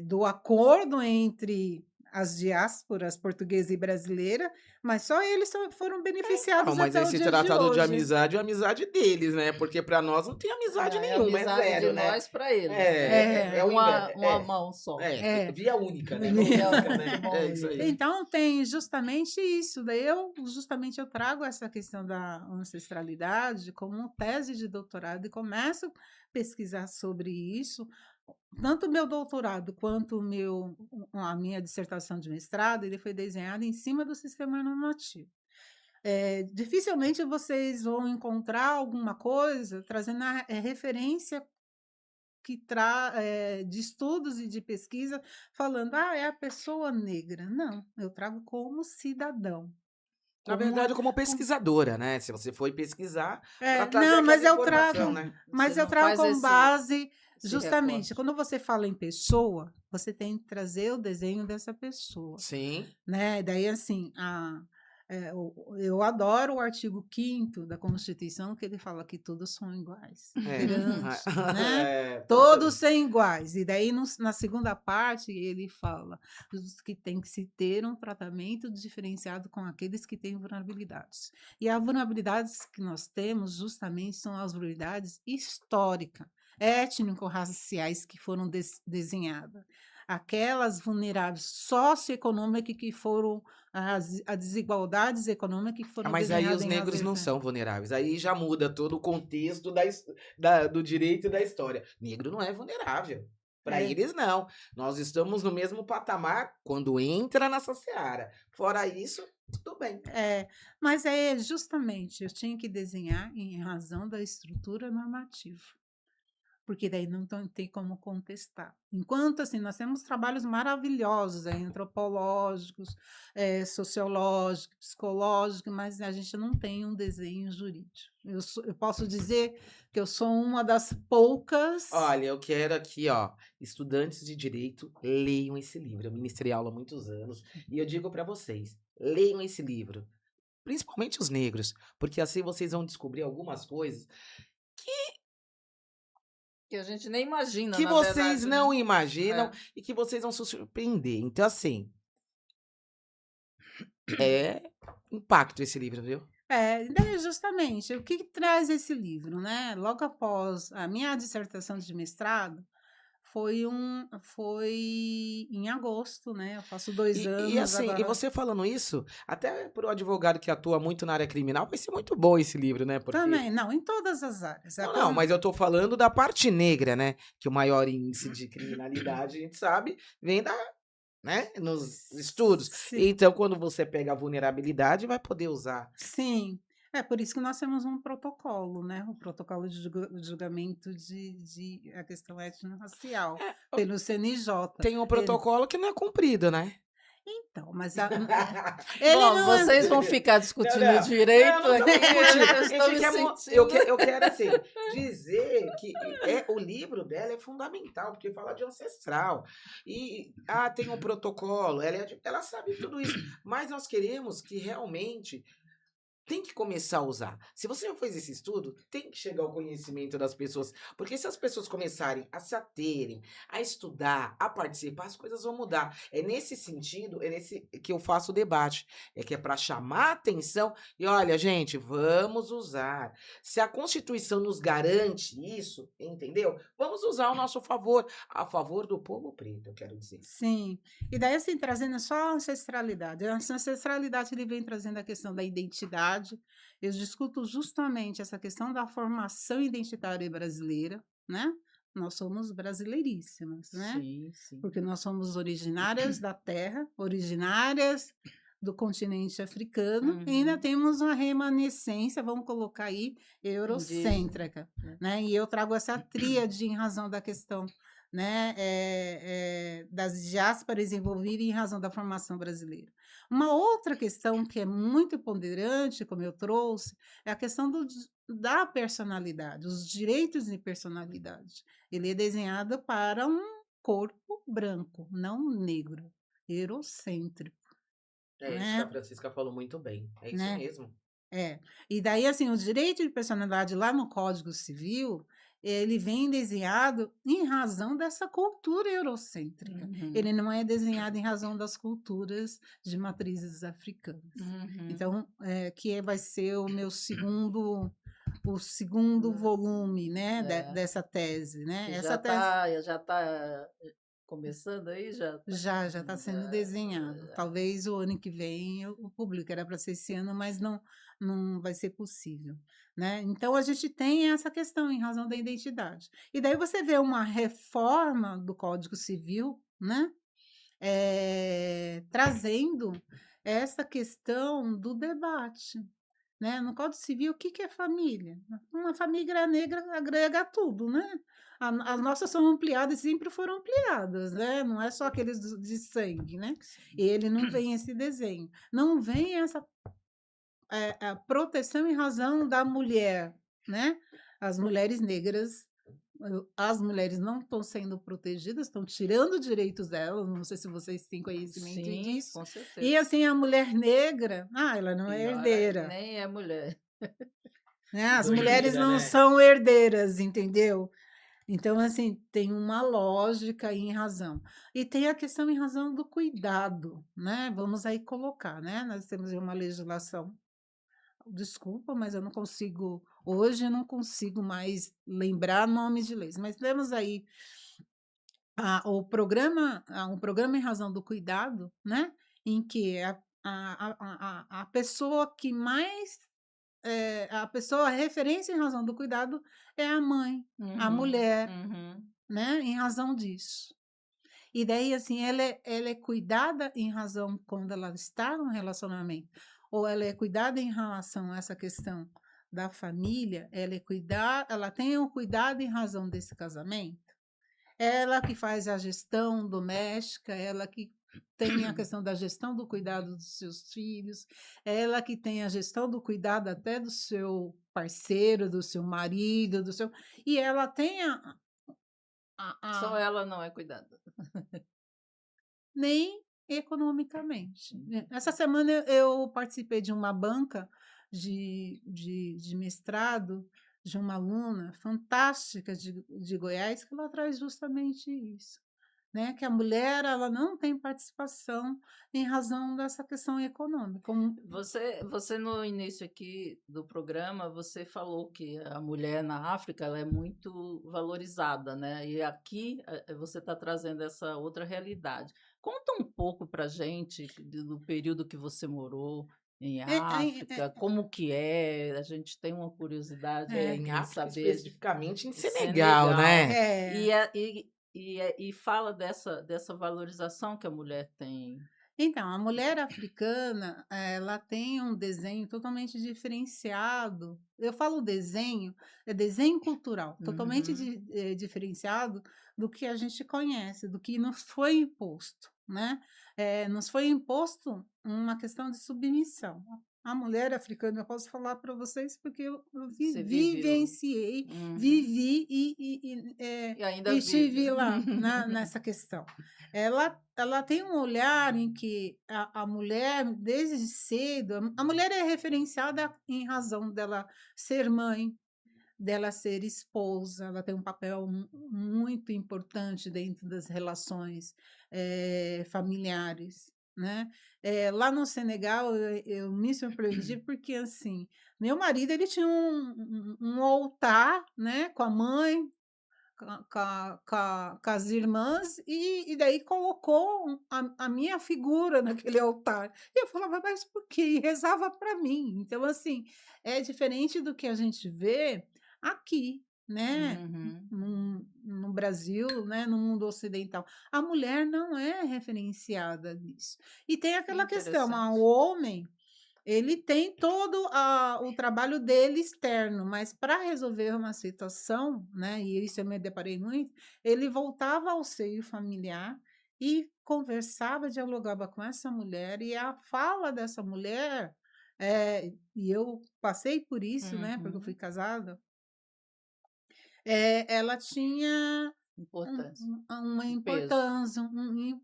do acordo entre as diásporas portuguesa e brasileira, mas só eles foram Não, beneficiados mas até o esse dia de tratado de hoje. amizade é a amizade deles, né? Porque pra nós não tem amizade É nenhuma, é amizade de zero, né? nós para eles, né? É o Uma inverso. uma mão só. É. Via única, né? Mão Via única, única, né? mão É isso única. aí. Então tem justamente isso. Daí eu trago essa questão da ancestralidade como tese de doutorado e começo a pesquisar sobre isso. Tanto o meu doutorado quanto a minha dissertação de mestrado, ele foi desenhado em cima do sistema normativo. Dificilmente vocês vão encontrar alguma coisa trazendo a referência de estudos e de pesquisa, falando, é a pessoa negra. Não, eu trago como cidadão. Na verdade, como Com- pesquisadora, né? Se você foi pesquisar para trazer não, aquela informação, né? Você mas eu não trago faz como base, esse justamente, recorte. quando você fala em pessoa, você tem que trazer o desenho dessa pessoa, Sim. né? Daí, assim, eu adoro o artigo 5º da Constituição, que ele fala que todos são iguais, É. perante, né? Toda. Todos são iguais. E daí, na segunda parte, ele fala que tem que se ter um tratamento diferenciado com aqueles que têm vulnerabilidades. E as vulnerabilidades que nós temos, justamente, são as vulnerabilidades históricas, étnico-raciais que foram desenhadas. aquelas vulneráveis socioeconômicas que foram as desigualdades econômicas que Ah, foram mas aí desenhadas os em negros não racismo. são vulneráveis. Aí já muda todo o contexto do direito e da história. Negro não é vulnerável. Para É, eles, não. Nós estamos no mesmo patamar quando entra nessa seara. Fora isso, tudo bem. mas é justamente, eu tinha que desenhar em razão da estrutura normativa. Porque daí não tem como contestar. Enquanto assim, nós temos trabalhos maravilhosos aí, antropológicos, sociológicos, psicológicos, mas a gente não tem um desenho jurídico. Eu posso dizer que eu sou uma das poucas. Olha, eu quero aqui, ó, estudantes de direito, leiam esse livro. Eu ministrei aula há muitos anos e eu digo para vocês, leiam esse livro. Principalmente os negros, porque assim vocês vão descobrir algumas coisas Que a gente nem imagina, que na vocês verdade, né? não imaginam É. e que vocês vão se surpreender. Então, assim, é impacto esse livro, viu? Daí justamente, o que traz esse livro, né? Logo após a minha dissertação de mestrado, foi em agosto, né? Eu faço 2 anos Assim, e agora. você falando isso, até para o advogado que atua muito na área criminal, vai ser muito bom esse livro, né? Porque. Também, não, em todas as áreas. Não, não, mas eu tô falando da parte negra, né? Que o maior índice de criminalidade, a gente sabe, vem da, né? Nos estudos. Sim, Então, quando você pega a vulnerabilidade, vai poder usar. sim. É por isso que nós temos um protocolo, né? O protocolo de julgamento de a questão étnico-racial, É, pelo CNJ. tem um Ele, protocolo que não é cumprido, né? então, mas ele Bom, não é. vocês vão ficar Não, discutindo não. Não, direito não estamos aqui, discutindo. eu A estou gente me quer, sentindo. eu quero, assim, dizer que o livro dela é fundamental, porque fala de ancestral. E, tem um protocolo, ela sabe tudo isso. Mas nós queremos que realmente tem que começar a usar. Se você já fez esse estudo, tem que chegar ao conhecimento das pessoas. Porque se as pessoas começarem a se aterem, a estudar, a participar, as coisas vão mudar. É nesse sentido, é nesse que eu faço o debate. É que é para chamar a atenção. E olha, gente, vamos usar. Se a Constituição nos garante isso, entendeu? Vamos usar ao nosso favor. A favor do povo preto, eu quero dizer. Sim. E daí, assim, trazendo só a ancestralidade. A ancestralidade ele vem trazendo a questão da identidade. Eu discuto justamente essa questão da formação identitária brasileira, né? Nós somos brasileiríssimas, né? Sim, sim. Porque nós somos originárias da terra, originárias do continente africano, e ainda Uhum. temos uma remanescência, vamos colocar aí, Indígena, eurocêntrica, né? né? E eu trago essa tríade em razão da questão, né, das diásporas envolvidas em razão da formação brasileira. Uma outra questão que é muito ponderante, como eu trouxe, é a questão da personalidade, os direitos de personalidade. Ele é desenhado para um corpo branco, não negro, eurocêntrico, É isso que a né? Francisca falou muito bem. É isso Né? mesmo. É. E daí, assim, o direito de personalidade lá no Código Civil, ele vem desenhado em razão dessa cultura eurocêntrica. Uhum. Ele não é desenhado em razão das culturas de matrizes africanas. Uhum. Então, vai ser o segundo volume, né, É. dessa tese, né? E Essa tese já tá começando aí? Já tá? já está sendo desenhado. Talvez o ano que vem eu publique, era para ser esse ano, mas não vai ser possível, né. Então a gente tem essa questão em razão da identidade. E daí você vê uma reforma do Código Civil, né, trazendo essa questão do debate, né. No Código Civil, o que que é família? Uma família negra agrega tudo, né. As nossas são ampliadas, sempre foram ampliadas, né, não é só aqueles de sangue, né. Sim. Ele não vem esse desenho. Não vem essa, a proteção em razão da mulher, né. As mulheres negras, as mulheres não estão sendo protegidas, estão tirando direitos delas, não sei se vocês têm conhecimento Sim, disso. com E, certeza. assim, a mulher negra, ela não é Pior herdeira. nem é mulher. Né, Que as mulheres doideira, não né? são herdeiras, entendeu? Então, assim, tem uma lógica aí em razão. E tem a questão em razão do cuidado, né? Vamos aí colocar, né? Nós temos aí uma legislação. Desculpa, mas eu não consigo, hoje eu não consigo mais lembrar nomes de leis, mas temos aí um programa em razão do cuidado, né? Em que a pessoa que mais a pessoa, a referência em razão do cuidado é a mãe, a Uhum, mulher, uhum. né? Em razão disso. E daí, assim, ela é cuidada em razão quando ela está no relacionamento, ou ela é cuidada em relação a essa questão da família, ela tem o cuidado em razão desse casamento. Ela que faz a gestão doméstica, ela que tem a questão da gestão do cuidado dos seus filhos, ela que tem a gestão do cuidado até do seu parceiro, do seu marido, do seu. E ela tem Só a ela não é cuidada. nem economicamente, né. Essa Uhum. semana eu participei de uma banca de mestrado de uma aluna fantástica de Goiás, que ela traz justamente isso, né, que a mulher ela não tem participação em razão dessa questão econômica, como Você no início aqui do programa, você falou que a mulher na África ela é muito valorizada, né, e aqui, você está trazendo essa outra realidade. Conta um pouco pra gente do período que você morou em é é África, como que é? A gente tem uma curiosidade É, em aqui em África, saber especificamente em de Senegal, Senegal. né? é. E fala dessa valorização que a mulher tem. Então, a mulher africana, ela tem um desenho totalmente diferenciado. Eu falo desenho, é desenho cultural, totalmente Uhum. diferenciado do que a gente conhece, do que nos foi imposto, né? Nos foi imposto uma questão de submissão. A mulher africana, eu posso falar para vocês porque eu Você viveu. vivenciei, Uhum. vivi E ainda e vive. estive lá nessa questão. Ela tem um olhar em que a mulher, desde cedo, a mulher é referenciada em razão dela ser mãe, dela ser esposa, ela tem um papel muito importante dentro das relações familiares, né? Lá no Senegal, eu me surpreendi porque, assim, meu marido ele tinha um altar, né, com a mãe, com as irmãs, e daí colocou a minha figura naquele altar. E eu falava: "Mas por quê?" E rezava para mim. Então, assim, é diferente do que a gente vê aqui, né, Uhum. no Brasil, né, no mundo ocidental. A mulher não é referenciada nisso. E tem Que aquela questão, o interessante. homem ele tem todo o trabalho dele externo, mas para resolver uma situação, né, e isso eu me deparei muito, ele voltava ao seio familiar e conversava, dialogava com essa mulher, e a fala dessa mulher, e eu passei por isso, né, porque eu fui Uhum. casada, ela tinha Importância. uma Um peso. importância,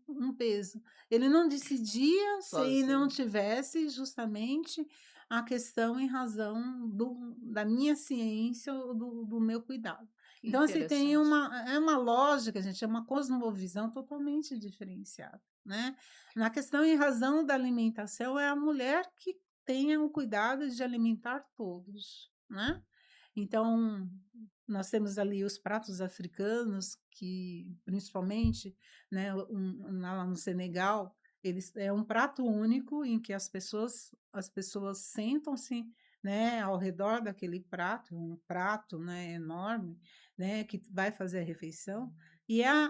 um peso. Ele não decidia se não Sozinho. tivesse justamente a questão em razão da minha ciência ou do meu cuidado. Que Então, assim, tem interessante. uma lógica, gente, é uma cosmovisão totalmente diferenciada, né. Na questão em razão da alimentação, é a mulher que tenha o cuidado de alimentar todos, né. Então, nós temos ali os pratos africanos que, principalmente, né, lá no Senegal, eles é um prato único em que as pessoas sentam-se, né, ao redor daquele prato, um prato, né, enorme, né, que vai fazer a refeição, e A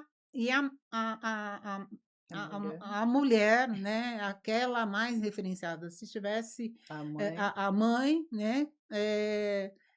mulher, a mulher, né, aquela mais referenciada, se tivesse, a mãe. a mãe, né,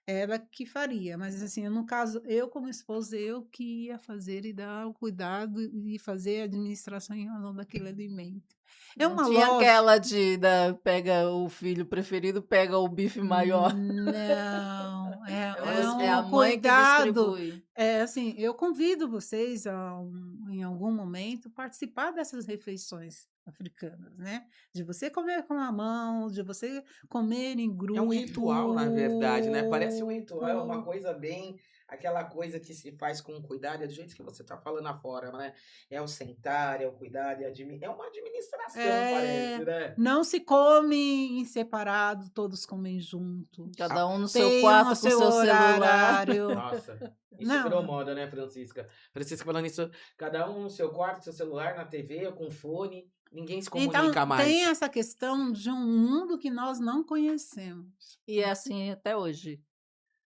ela que faria, mas assim, no caso, eu como esposa, eu que ia fazer e dar o cuidado e fazer a administração em razão daquele alimento. É Não uma tinha lógica. aquela pega o filho preferido, pega o bife maior. Não, é É a um mãe que cuidado, distribui. assim, eu convido vocês em algum momento, participar dessas refeições africanas, né, de você comer com a mão, de você comer em É um ritual, na verdade, né? Parece um ritual, é uma grupo. coisa bem aquela coisa que se faz com cuidado, é do jeito que você tá falando afora, né? É o sentar, é o cuidado, é uma administração, parece, né? Não se come em separado, todos comem juntos. Cada um no seu Tem o quarto com seu seu celular. horário. Nossa, isso virou Não, moda, né, Francisca? Francisca falando isso, cada um no seu quarto, seu celular, na TV, com fone, ninguém se então comunica tem mais. essa questão de um mundo que nós não conhecemos. E é assim até hoje.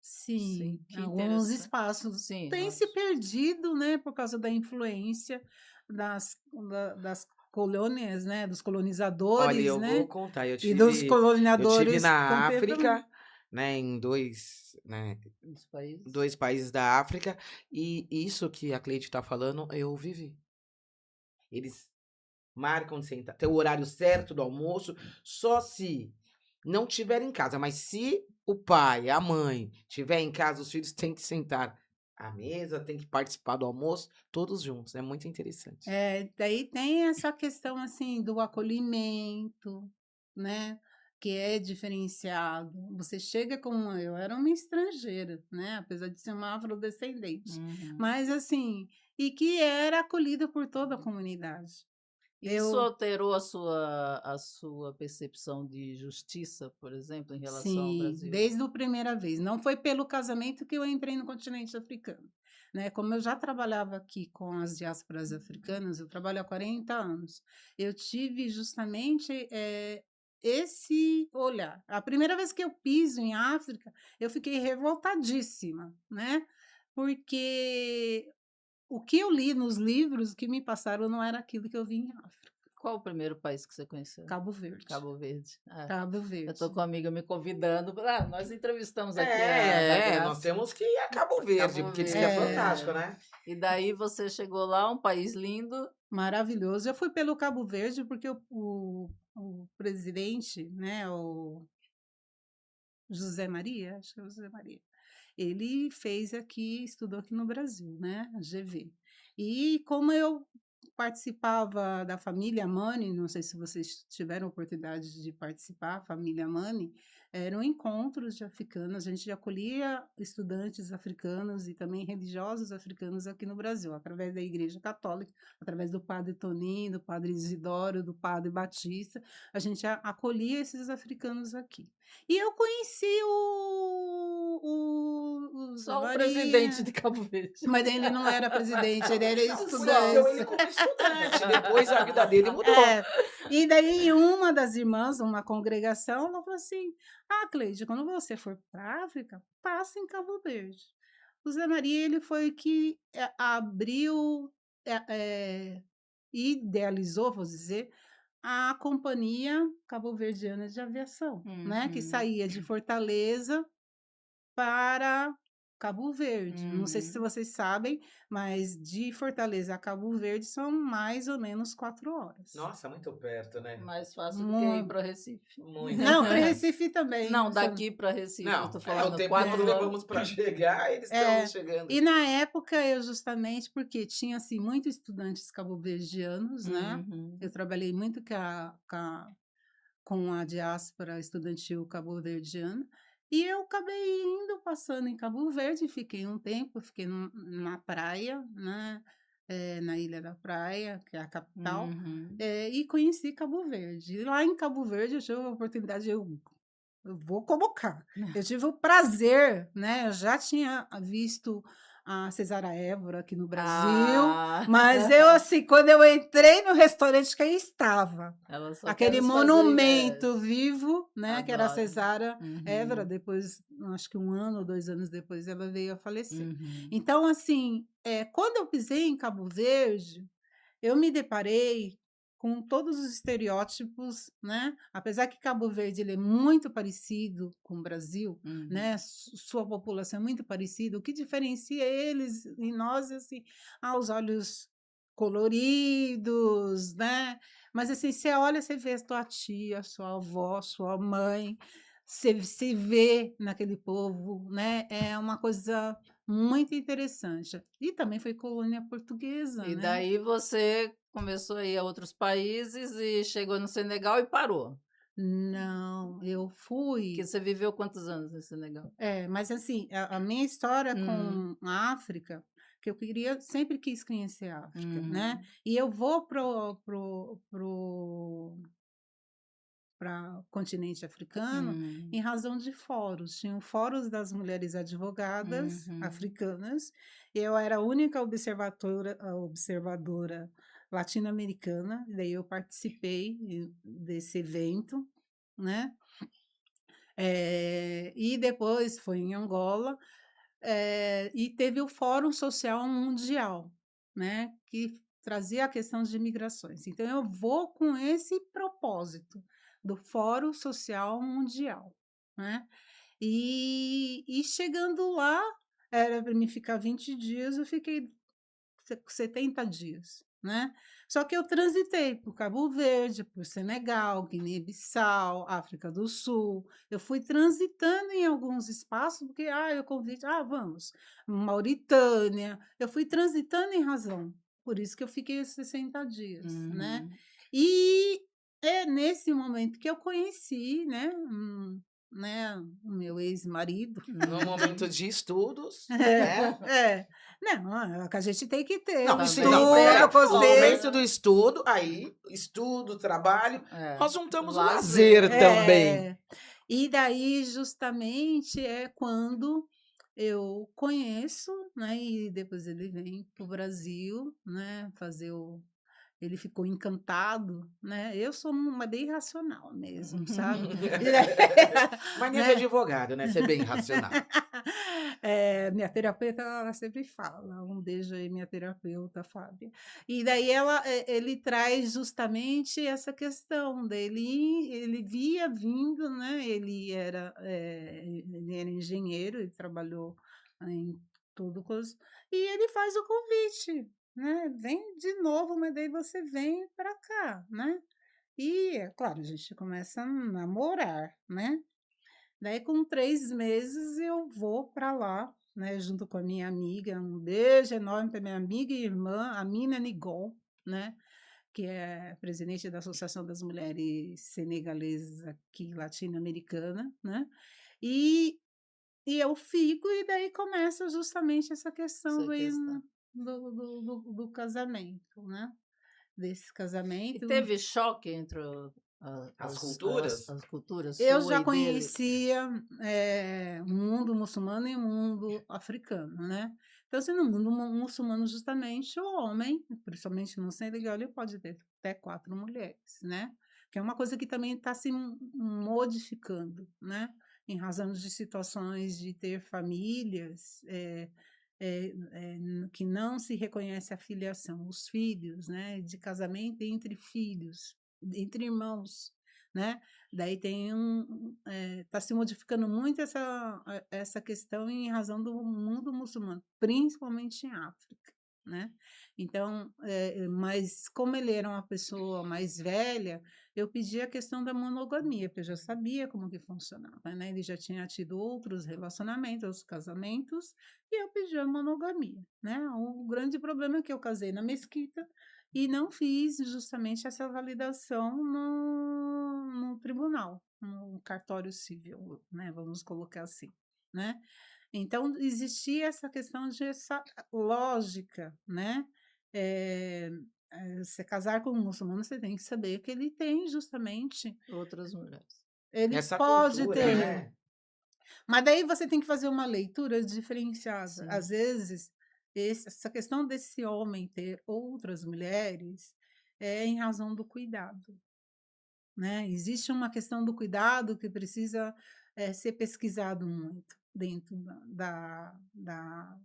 Sim, Sim, que alguns interessante. espaços Sim, têm se perdido, né, por causa da influência das colônias, né, dos Olha, colonizadores, eu vou né, contar, eu e dos tive, eu tive colonizadores na contemporâneos. África, né, em dois, né, dos países. dois países da África, e isso que a Cleide tá falando, eu vivi. Eles marcam de sentar, tem o horário certo do almoço, só se não tiver em casa, mas se o pai, a mãe tiver em casa, os filhos têm que sentar à mesa, têm que participar do almoço, todos juntos, é muito interessante. Daí tem essa questão assim do acolhimento, né? Que é diferenciado. Você chega com eu era uma estrangeira, né? Apesar de ser uma afrodescendente, Uhum. mas assim, e que era acolhida por toda a comunidade. Isso Eu alterou a sua percepção de justiça, por exemplo, em relação ao Sim, Brasil? desde a primeira vez. Não foi pelo casamento que eu entrei no continente africano, né, como eu já trabalhava aqui com as diásporas africanas, eu trabalho há 40 anos, eu tive justamente, esse olhar. A primeira vez que eu piso em África, eu fiquei revoltadíssima, né, porque o que eu li nos livros, o que me passaram não era aquilo que eu vi em África. Qual o primeiro país que você conheceu? Cabo Verde. Cabo Verde. Ah, Cabo eu tô Verde. com uma amiga me convidando. Nós entrevistamos aqui a Nós Graça, temos que ir a Cabo Verde, Cabo porque diz que é Verde. fantástico, né? E daí você chegou lá, um país lindo. Maravilhoso. Eu fui pelo Cabo Verde porque o presidente, né, o José Maria, acho que é o José Maria, ele fez aqui, estudou aqui no Brasil, né, a GV. E como eu participava da família Mani, não sei se vocês tiveram oportunidade de participar, a família Mani, eram encontros de africanos, a gente acolhia estudantes africanos e também religiosos africanos aqui no Brasil, através da Igreja Católica, através do padre Toninho, do padre Isidoro, do padre Batista, a gente acolhia esses africanos aqui. E eu conheci o Zé Só o presidente Maria, de Cabo Verde. mas ele não era presidente, ele era Não, conheceu ele estudante. como estudante, depois a vida dele mudou. E daí uma das irmãs, uma congregação, ela falou assim: "Ah, Cleide, quando você for para a África, passa em Cabo Verde". O Zé Maria, ele foi que abriu, eh idealizou, vou dizer, a Companhia Cabo-Verdiana de Aviação, né, que Uhum, saía de Fortaleza para Cabo Verde. Não sei se uhum. vocês sabem, mas de Fortaleza a Cabo Verde são mais ou menos 4 horas. Nossa, muito perto, né? Mais fácil do que ir Mu para Recife. Muito Não, para perto. Recife também, Não, são daqui para Recife, eu Não, tô o falando tempo que nós 4 horas. levamos para chegar, eles estão é, chegando. e na época eu justamente porque tinha, assim, muitos estudantes cabo-verdianos, né, eu Uhum. trabalhei muito com a diáspora estudantil cabo-verdiana, e eu acabei indo, passando em Cabo Verde, fiquei um tempo, fiquei na praia, né, na Ilha da Praia, que é a capital, Uhum. e conheci Cabo Verde. E lá em Cabo Verde eu tive a oportunidade, eu vou colocar, eu tive o prazer, né, eu já tinha visto a Cesara Évora aqui no Brasil, Ah, mas eu, assim, quando eu entrei no restaurante que aí estava, ela só quer aquele nos fazer inveja. monumento vivo, né, que era a Adoro. Cesara Évora, Uhum, depois, acho que 1 ano ou 2 anos depois, ela veio a falecer. uhum. Então, assim, quando eu pisei em Cabo Verde, eu me deparei com todos os estereótipos, né, apesar que Cabo Verde ele é muito parecido com o Brasil, Uhum. né, sua população é muito parecida, o que diferencia eles e nós, assim, os olhos coloridos, né, mas assim, você olha, você vê a tua tia, sua avó, sua mãe, você se vê naquele povo, né, é uma coisa muito interessante. E também foi colônia portuguesa, E né. daí você começou a ir a outros países e chegou no Senegal e parou. Não, eu Que fui. você viveu quantos anos no Senegal? Mas assim, a minha história Hum, com a África, que eu queria, sempre quis conhecer a África, né? uhum, E eu vou pro para o continente africano hum, em razão de fóruns. Tinham fóruns das mulheres advogadas uhum, africanas. Eu era a única observadora latino-americana, daí eu participei desse evento, né? E depois foi em Angola, e teve o Fórum Social Mundial, né, que trazia a questão de migrações. Então eu vou com esse propósito do Fórum Social Mundial, né. E chegando lá, era para mim ficar 20 dias, eu fiquei 70 dias, né. Só que eu transitei por Cabo Verde, por Senegal, Guiné-Bissau, África do Sul. Eu fui transitando em alguns espaços, porque, eu convite, vamos. Mauritânia, eu fui transitando em razão, por isso que eu fiquei os 60 dias, né. uhum. E é nesse momento que eu conheci, né, o meu ex-marido. No momento Uhum. de estudos, É, né? é. Não, que a gente tem que ter Não, um Tá sim, vendo? não, É estudo, no vocês momento do fora. estudo, aí, estudo, trabalho, É, nós juntamos o lazer lazer. também. é. E daí justamente é quando eu conheço, né, e depois ele vem para o Brasil, né, fazer o ele ficou encantado, né, eu sou uma bem racional mesmo, sabe. E daí Mania de né. advogado, né? Ser bem racional. Minha terapeuta, ela sempre fala, um beijo aí minha terapeuta Fábia. E daí ele traz justamente essa questão dele, ele via vindo, né, ele era engenheiro, ele trabalhou em tudo coisa, e ele faz o convite, né, "Vem de novo, mas daí você vem para cá", né. E, é claro, a gente começa a namorar, né. Daí com 3 meses eu vou para lá, né, junto com a minha amiga, um beijo enorme para minha amiga e irmã, Amina Nigon, né, que é presidente da Associação das Mulheres Senegalesas aqui latino-americana, né. E e eu fico e daí começa justamente essa questão Essa questão. do casamento, né, desse E casamento. teve choque entre As culturas? as culturas Eu sua já e dele? conhecia, o mundo muçulmano e o mundo africano, né. Então, assim, no mundo muçulmano, justamente, o homem, principalmente no Senegal, ele pode ter até 4 mulheres, né, que é uma coisa que também está se modificando, né, em razão de situações de ter famílias, que não se reconhece a filiação, os filhos, né, de casamento entre filhos, entre irmãos, né. Daí tem tá se modificando muito essa questão em razão do mundo muçulmano, principalmente em África, né. Então, mas como ele era uma pessoa mais velha, eu pedi a questão da monogamia, porque eu já sabia como que funcionava, né, ele já tinha tido outros relacionamentos, outros casamentos, e eu pedi a monogamia, né. O grande problema é que eu casei na mesquita e não fiz justamente essa validação no tribunal, no cartório civil, né, vamos colocar assim, né. Então existia essa questão de essa lógica, né, eh você casar com um muçulmano, você tem que saber que ele tem justamente Outras mulheres. ele Essa pode cultura, ter, né? mas daí você tem que fazer uma leitura diferenciada. Às Sim. vezes, essa questão desse homem ter outras mulheres é em razão do cuidado, né. Existe uma questão do cuidado que precisa, ser pesquisado muito dentro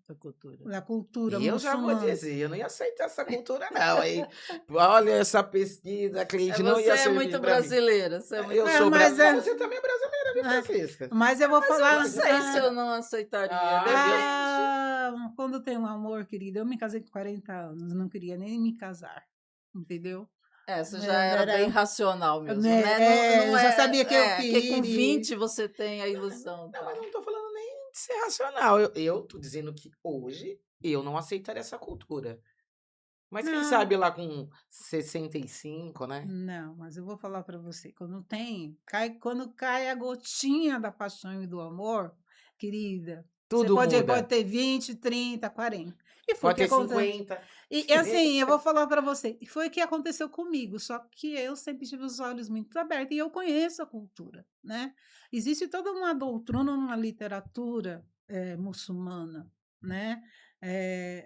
Da cultura. da cultura E eu já vou muçulmana. dizer, eu não ia aceitar essa cultura não, hein. Olha essa pesquisa, a cliente não Você ia é servir muito para mim. brasileira, você é Eu muito É, sou mas mas é você também é brasileira, viu, é, Francisca? mas eu vou mas eu não falar sei se eu não aceitaria, Eu depende. quando tem um amor, querida, eu me casei com 40 anos, não queria nem me casar, entendeu. Você já era bem Era racional mesmo, né, né, não eu já sabia que eu que com queria. 20 você tem a ilusão, não, mas tal. não tô falando nem de ser racional, eu tô dizendo que hoje eu não aceitaria essa cultura. Mas quem Não, sabe lá com 65, né? não, mas eu vou falar para você, quando cai a gotinha da paixão e do amor, querida, você Tudo pode muda. ter 20, 30, 40. E foi o Pode que ter aconteceu. 50. E assim, eu vou falar para você, e foi o que aconteceu comigo, só que eu sempre tive os olhos muito abertos e eu conheço a cultura, né. Existe toda uma doutrina, uma literatura, muçulmana, né,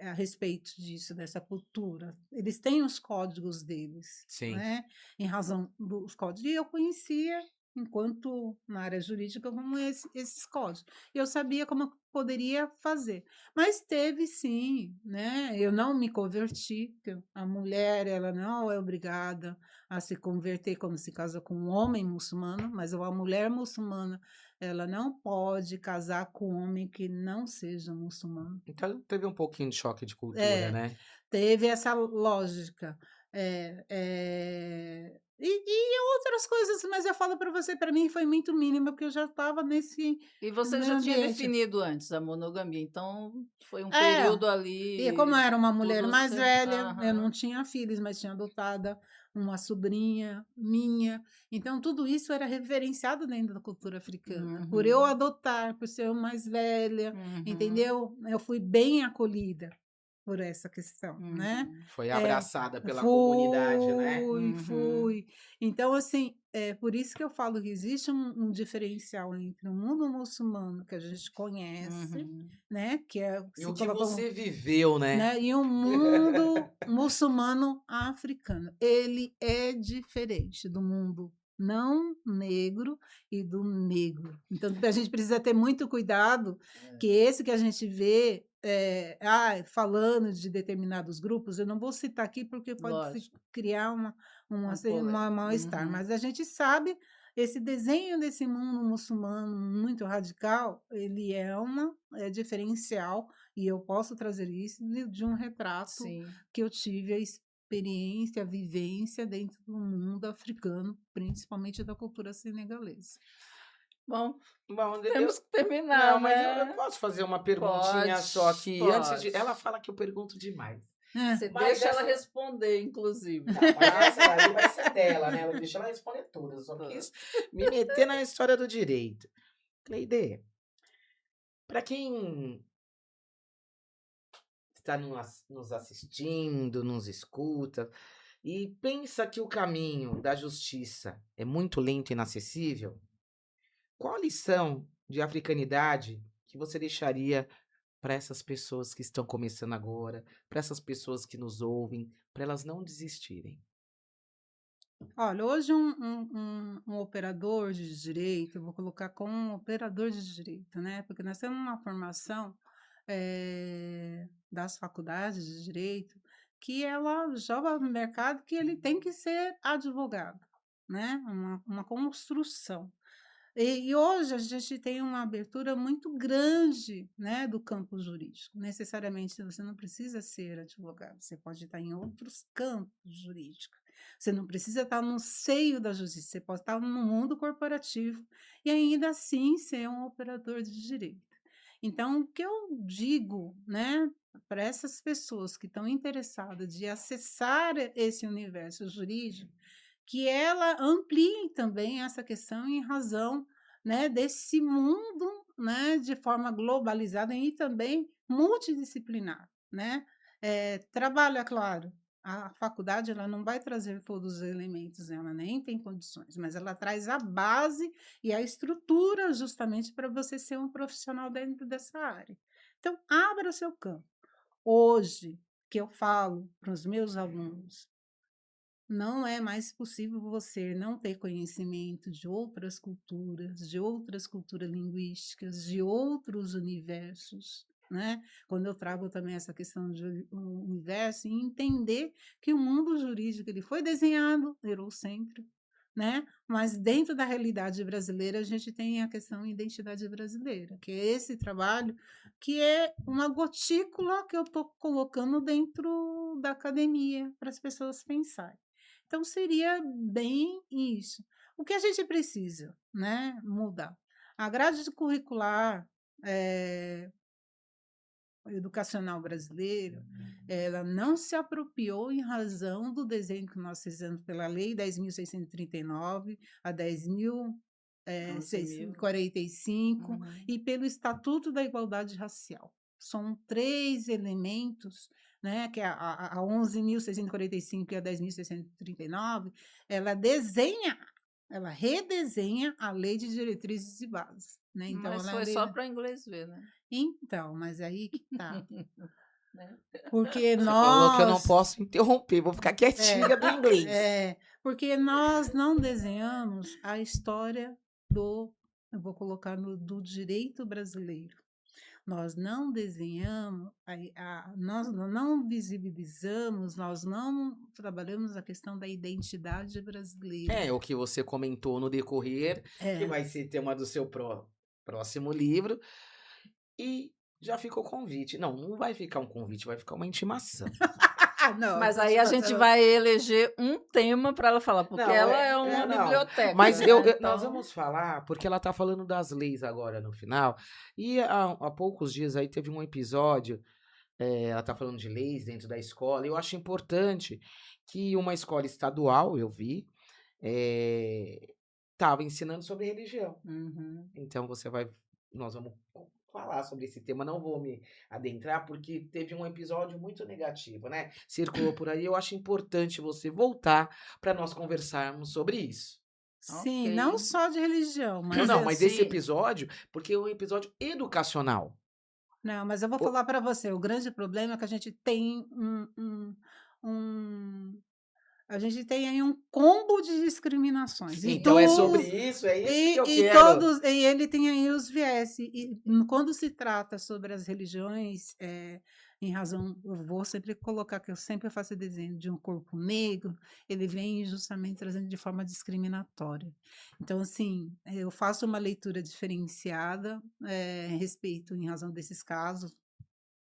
a respeito disso, dessa cultura. Eles têm os códigos deles, Sim. né, em razão dos códigos. E eu conhecia, enquanto na área jurídica, como esses códigos. E eu sabia como eu poderia fazer. Mas teve sim, né, eu não me converti, porque a mulher ela não é obrigada a se converter quando se casa com um homem muçulmano, mas a mulher muçulmana, ela não pode casar com um homem que não seja muçulmano. Então teve um pouquinho de choque de cultura, É, né? teve essa lógica. E outras coisas, mas eu falo para você, para mim foi muito mínima, porque eu já estava nesse E você meio já tinha ambiente. definido antes a monogamia, então foi um É, período e como eu ali, era uma mulher tudo mais se velha, eu não aham. tinha filhos, mas tinha adotada uma sobrinha minha, então tudo isso era reverenciado dentro da cultura africana. Por eu Uhum, adotar, por ser mais velha, uhum, entendeu? Eu fui bem acolhida por essa questão, né. uhum, Foi É, abraçada pela comunidade, né? fui, uhum, fui. Então, assim, é por isso que eu falo que existe um diferencial entre o mundo muçulmano que a gente conhece, uhum. né, que E se o que colocou, você viveu, né? né, e o mundo muçulmano africano. Ele é diferente do mundo não negro e do negro. Então, a gente precisa ter muito cuidado, que esse que a gente vê, falando de determinados grupos, eu não vou citar aqui, porque pode se Lógico, criar uma polêmica. mal-estar, Uhum. mas a gente sabe, esse desenho desse mundo muçulmano muito radical, ele é diferencial, e eu posso trazer isso de um retrato Sim. que eu tive a experiência, a vivência dentro do mundo africano, principalmente da cultura senegalesa. Bom, Bom, temos que terminar, não, mas eu né. posso fazer uma perguntinha só Pode, que antes de. pode. Ela fala que eu pergunto demais. É, Você Mas deixa ela essa. responder, inclusive. Não, mas essa aí vai ser dela, né? Ela deixa ela responder tudo. Eu só Tô. quis me meter na história do direito. Cleide, para quem está nos assistindo, nos escuta, e pensa que o caminho da justiça é muito lento e inacessível, qual a lição de africanidade que você deixaria para essas pessoas que estão começando agora, para essas pessoas que nos ouvem, para elas não desistirem? olha, hoje um operador de direito, eu vou colocar como um operador de direito, né? Porque nós temos uma formação das faculdades de direito que ela joga no mercado que ele tem que ser advogado, né? Uma construção. E hoje a gente tem uma abertura muito grande, né, do campo jurídico. Necessariamente você não precisa ser advogado, você pode estar em outros campos jurídicos. Você não precisa estar no seio da justiça, você pode estar no mundo corporativo e ainda assim ser um operador de direito. Então, o que eu digo, né, para essas pessoas que estão interessadas de acessar esse universo jurídico, que ela amplie também essa questão em razão, né, desse mundo, né, de forma globalizada e também multidisciplinar, né. Trabalha, claro, a faculdade ela não vai trazer todos os elementos, ela nem tem condições, mas ela traz a base e a estrutura justamente para você ser um profissional dentro dessa área. Então, abra o seu campo. Hoje, que eu falo para os meus alunos, não é mais possível você não ter conhecimento de outras culturas linguísticas, de outros universos, né? Quando eu trago também essa questão de universo, e entender que o mundo jurídico ele foi desenhado eurocêntrico, né? Mas dentro da realidade brasileira a gente tem a questão identidade brasileira, que é esse trabalho que é uma gotícula que eu estou colocando dentro da academia para as pessoas pensarem. Então seria bem isso. O que a gente precisa, né, mudar? A grade curricular, educacional brasileiro, ela não se apropriou em razão do desenho que nós fizemos pela Lei 10.639, a 10.645 Uhum. e pelo Estatuto da Igualdade Racial. São 3 elementos, né, que é a 11.645 e a 10.639, ela redesenha a Lei de Diretrizes e Bases, né? Então, Mas ela é foi lei. só para inglês ver, né? Então, mas aí que tá. Né? Porque Você falou que eu não nós. posso interromper, vou ficar quietinha do inglês. Porque nós não desenhamos a história eu vou colocar do direito brasileiro. Nós não desenhamos, nós não visibilizamos, nós não trabalhamos a questão da identidade brasileira. É o que você comentou no decorrer, que É. vai ser tema do seu próximo livro. E já fica o convite. Não, não vai ficar um convite, vai ficar uma intimação. Não, Mas aí a gente vai eleger um tema para ela falar, porque Não, ela é uma não. biblioteca, Mas né? nós Então, vamos falar, porque ela tá falando das leis agora no final. E há poucos dias aí teve um episódio, ela tá falando de leis dentro da escola. Eu acho importante que uma escola estadual, eu vi, tava ensinando sobre religião. uhum. Então nós vamos falar sobre esse tema, não vou me adentrar porque teve um episódio muito negativo, né? Circulou por aí, eu acho importante você voltar para nós conversarmos sobre isso. Sim, Ok. não só de religião, mas Não, mas esse Sim. episódio, porque é um episódio educacional. Não, mas eu vou falar para você, o grande problema é que a gente tem a gente tem aí um combo de discriminações. Então é sobre isso, é isso que eu E quero. e ele tem aí os viés. E quando se trata sobre as religiões, em razão, eu vou sempre colocar que eu sempre faço desenho de um corpo negro, ele vem justamente trazendo de forma discriminatória. Então, assim, eu faço uma leitura diferenciada a respeito, em razão desses casos,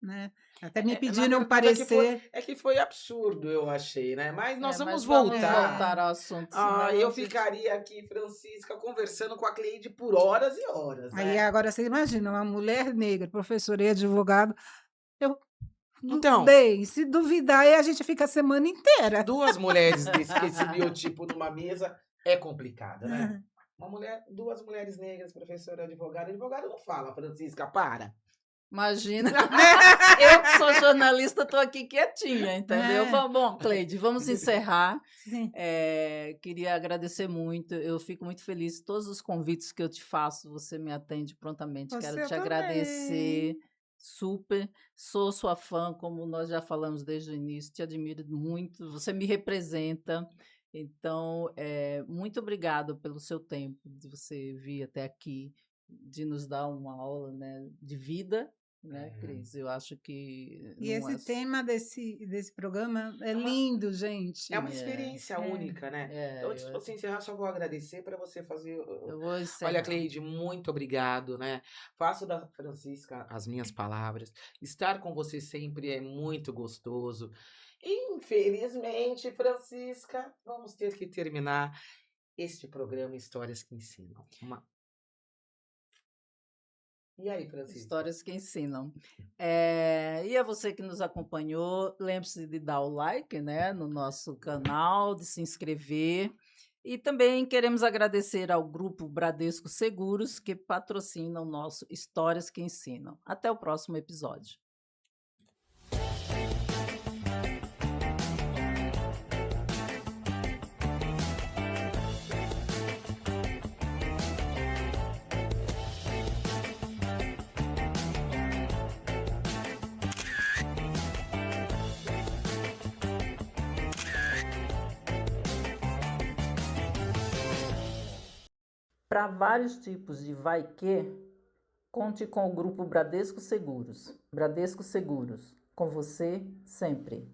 né? Até me Na pediram um verdade parecer. é que foi absurdo, eu achei, né? Mas nós vamos Mas vamos voltar. voltar ao assunto, senão Eu a gente- ficaria aqui, Francisca, conversando com a Cleide por horas e horas, Aí né? agora você imagina, uma mulher negra, professora e advogado, eu Então, bem, se duvidar, aí a gente fica a semana inteira. duas mulheres com esse biotipo numa mesa é complicado, né? Duas mulheres negras, professora, advogada. Advogado não fala, Francisca, para. Imagina. Eu que sou jornalista, estou aqui quietinha, entendeu? Bom, Cleide, vamos encerrar. Sim. Queria agradecer muito. Eu fico muito feliz. Todos os convites que eu te faço, você me atende prontamente. Quero Você te agradecer. também. Super. Sou sua fã, como nós já falamos desde o início. Te admiro muito. Você me representa. Então, muito obrigado pelo seu tempo, de você vir até aqui, de nos dar uma aula, né, de vida, né, Cris? Eu acho que E não é. esse tema desse programa é lindo, gente. É uma experiência única, né? Então, antes de você encerrar, só vou agradecer para você fazer. Eu vou encerrar. Olha, Cleide, muito obrigado, né? Faço da Francisca as minhas palavras. Estar com você sempre é muito gostoso. Infelizmente, Francisca, vamos ter que terminar este programa Histórias que Ensinam. E aí, Francisca? Histórias que ensinam. E a você que nos acompanhou, lembre-se de dar o like, né, no nosso canal, de se inscrever. E também queremos agradecer ao Grupo Bradesco Seguros, que patrocina o nosso Histórias que Ensinam. Até o próximo episódio. Para vários tipos de vai que, conte com o Grupo Bradesco Seguros. Bradesco Seguros, com você sempre.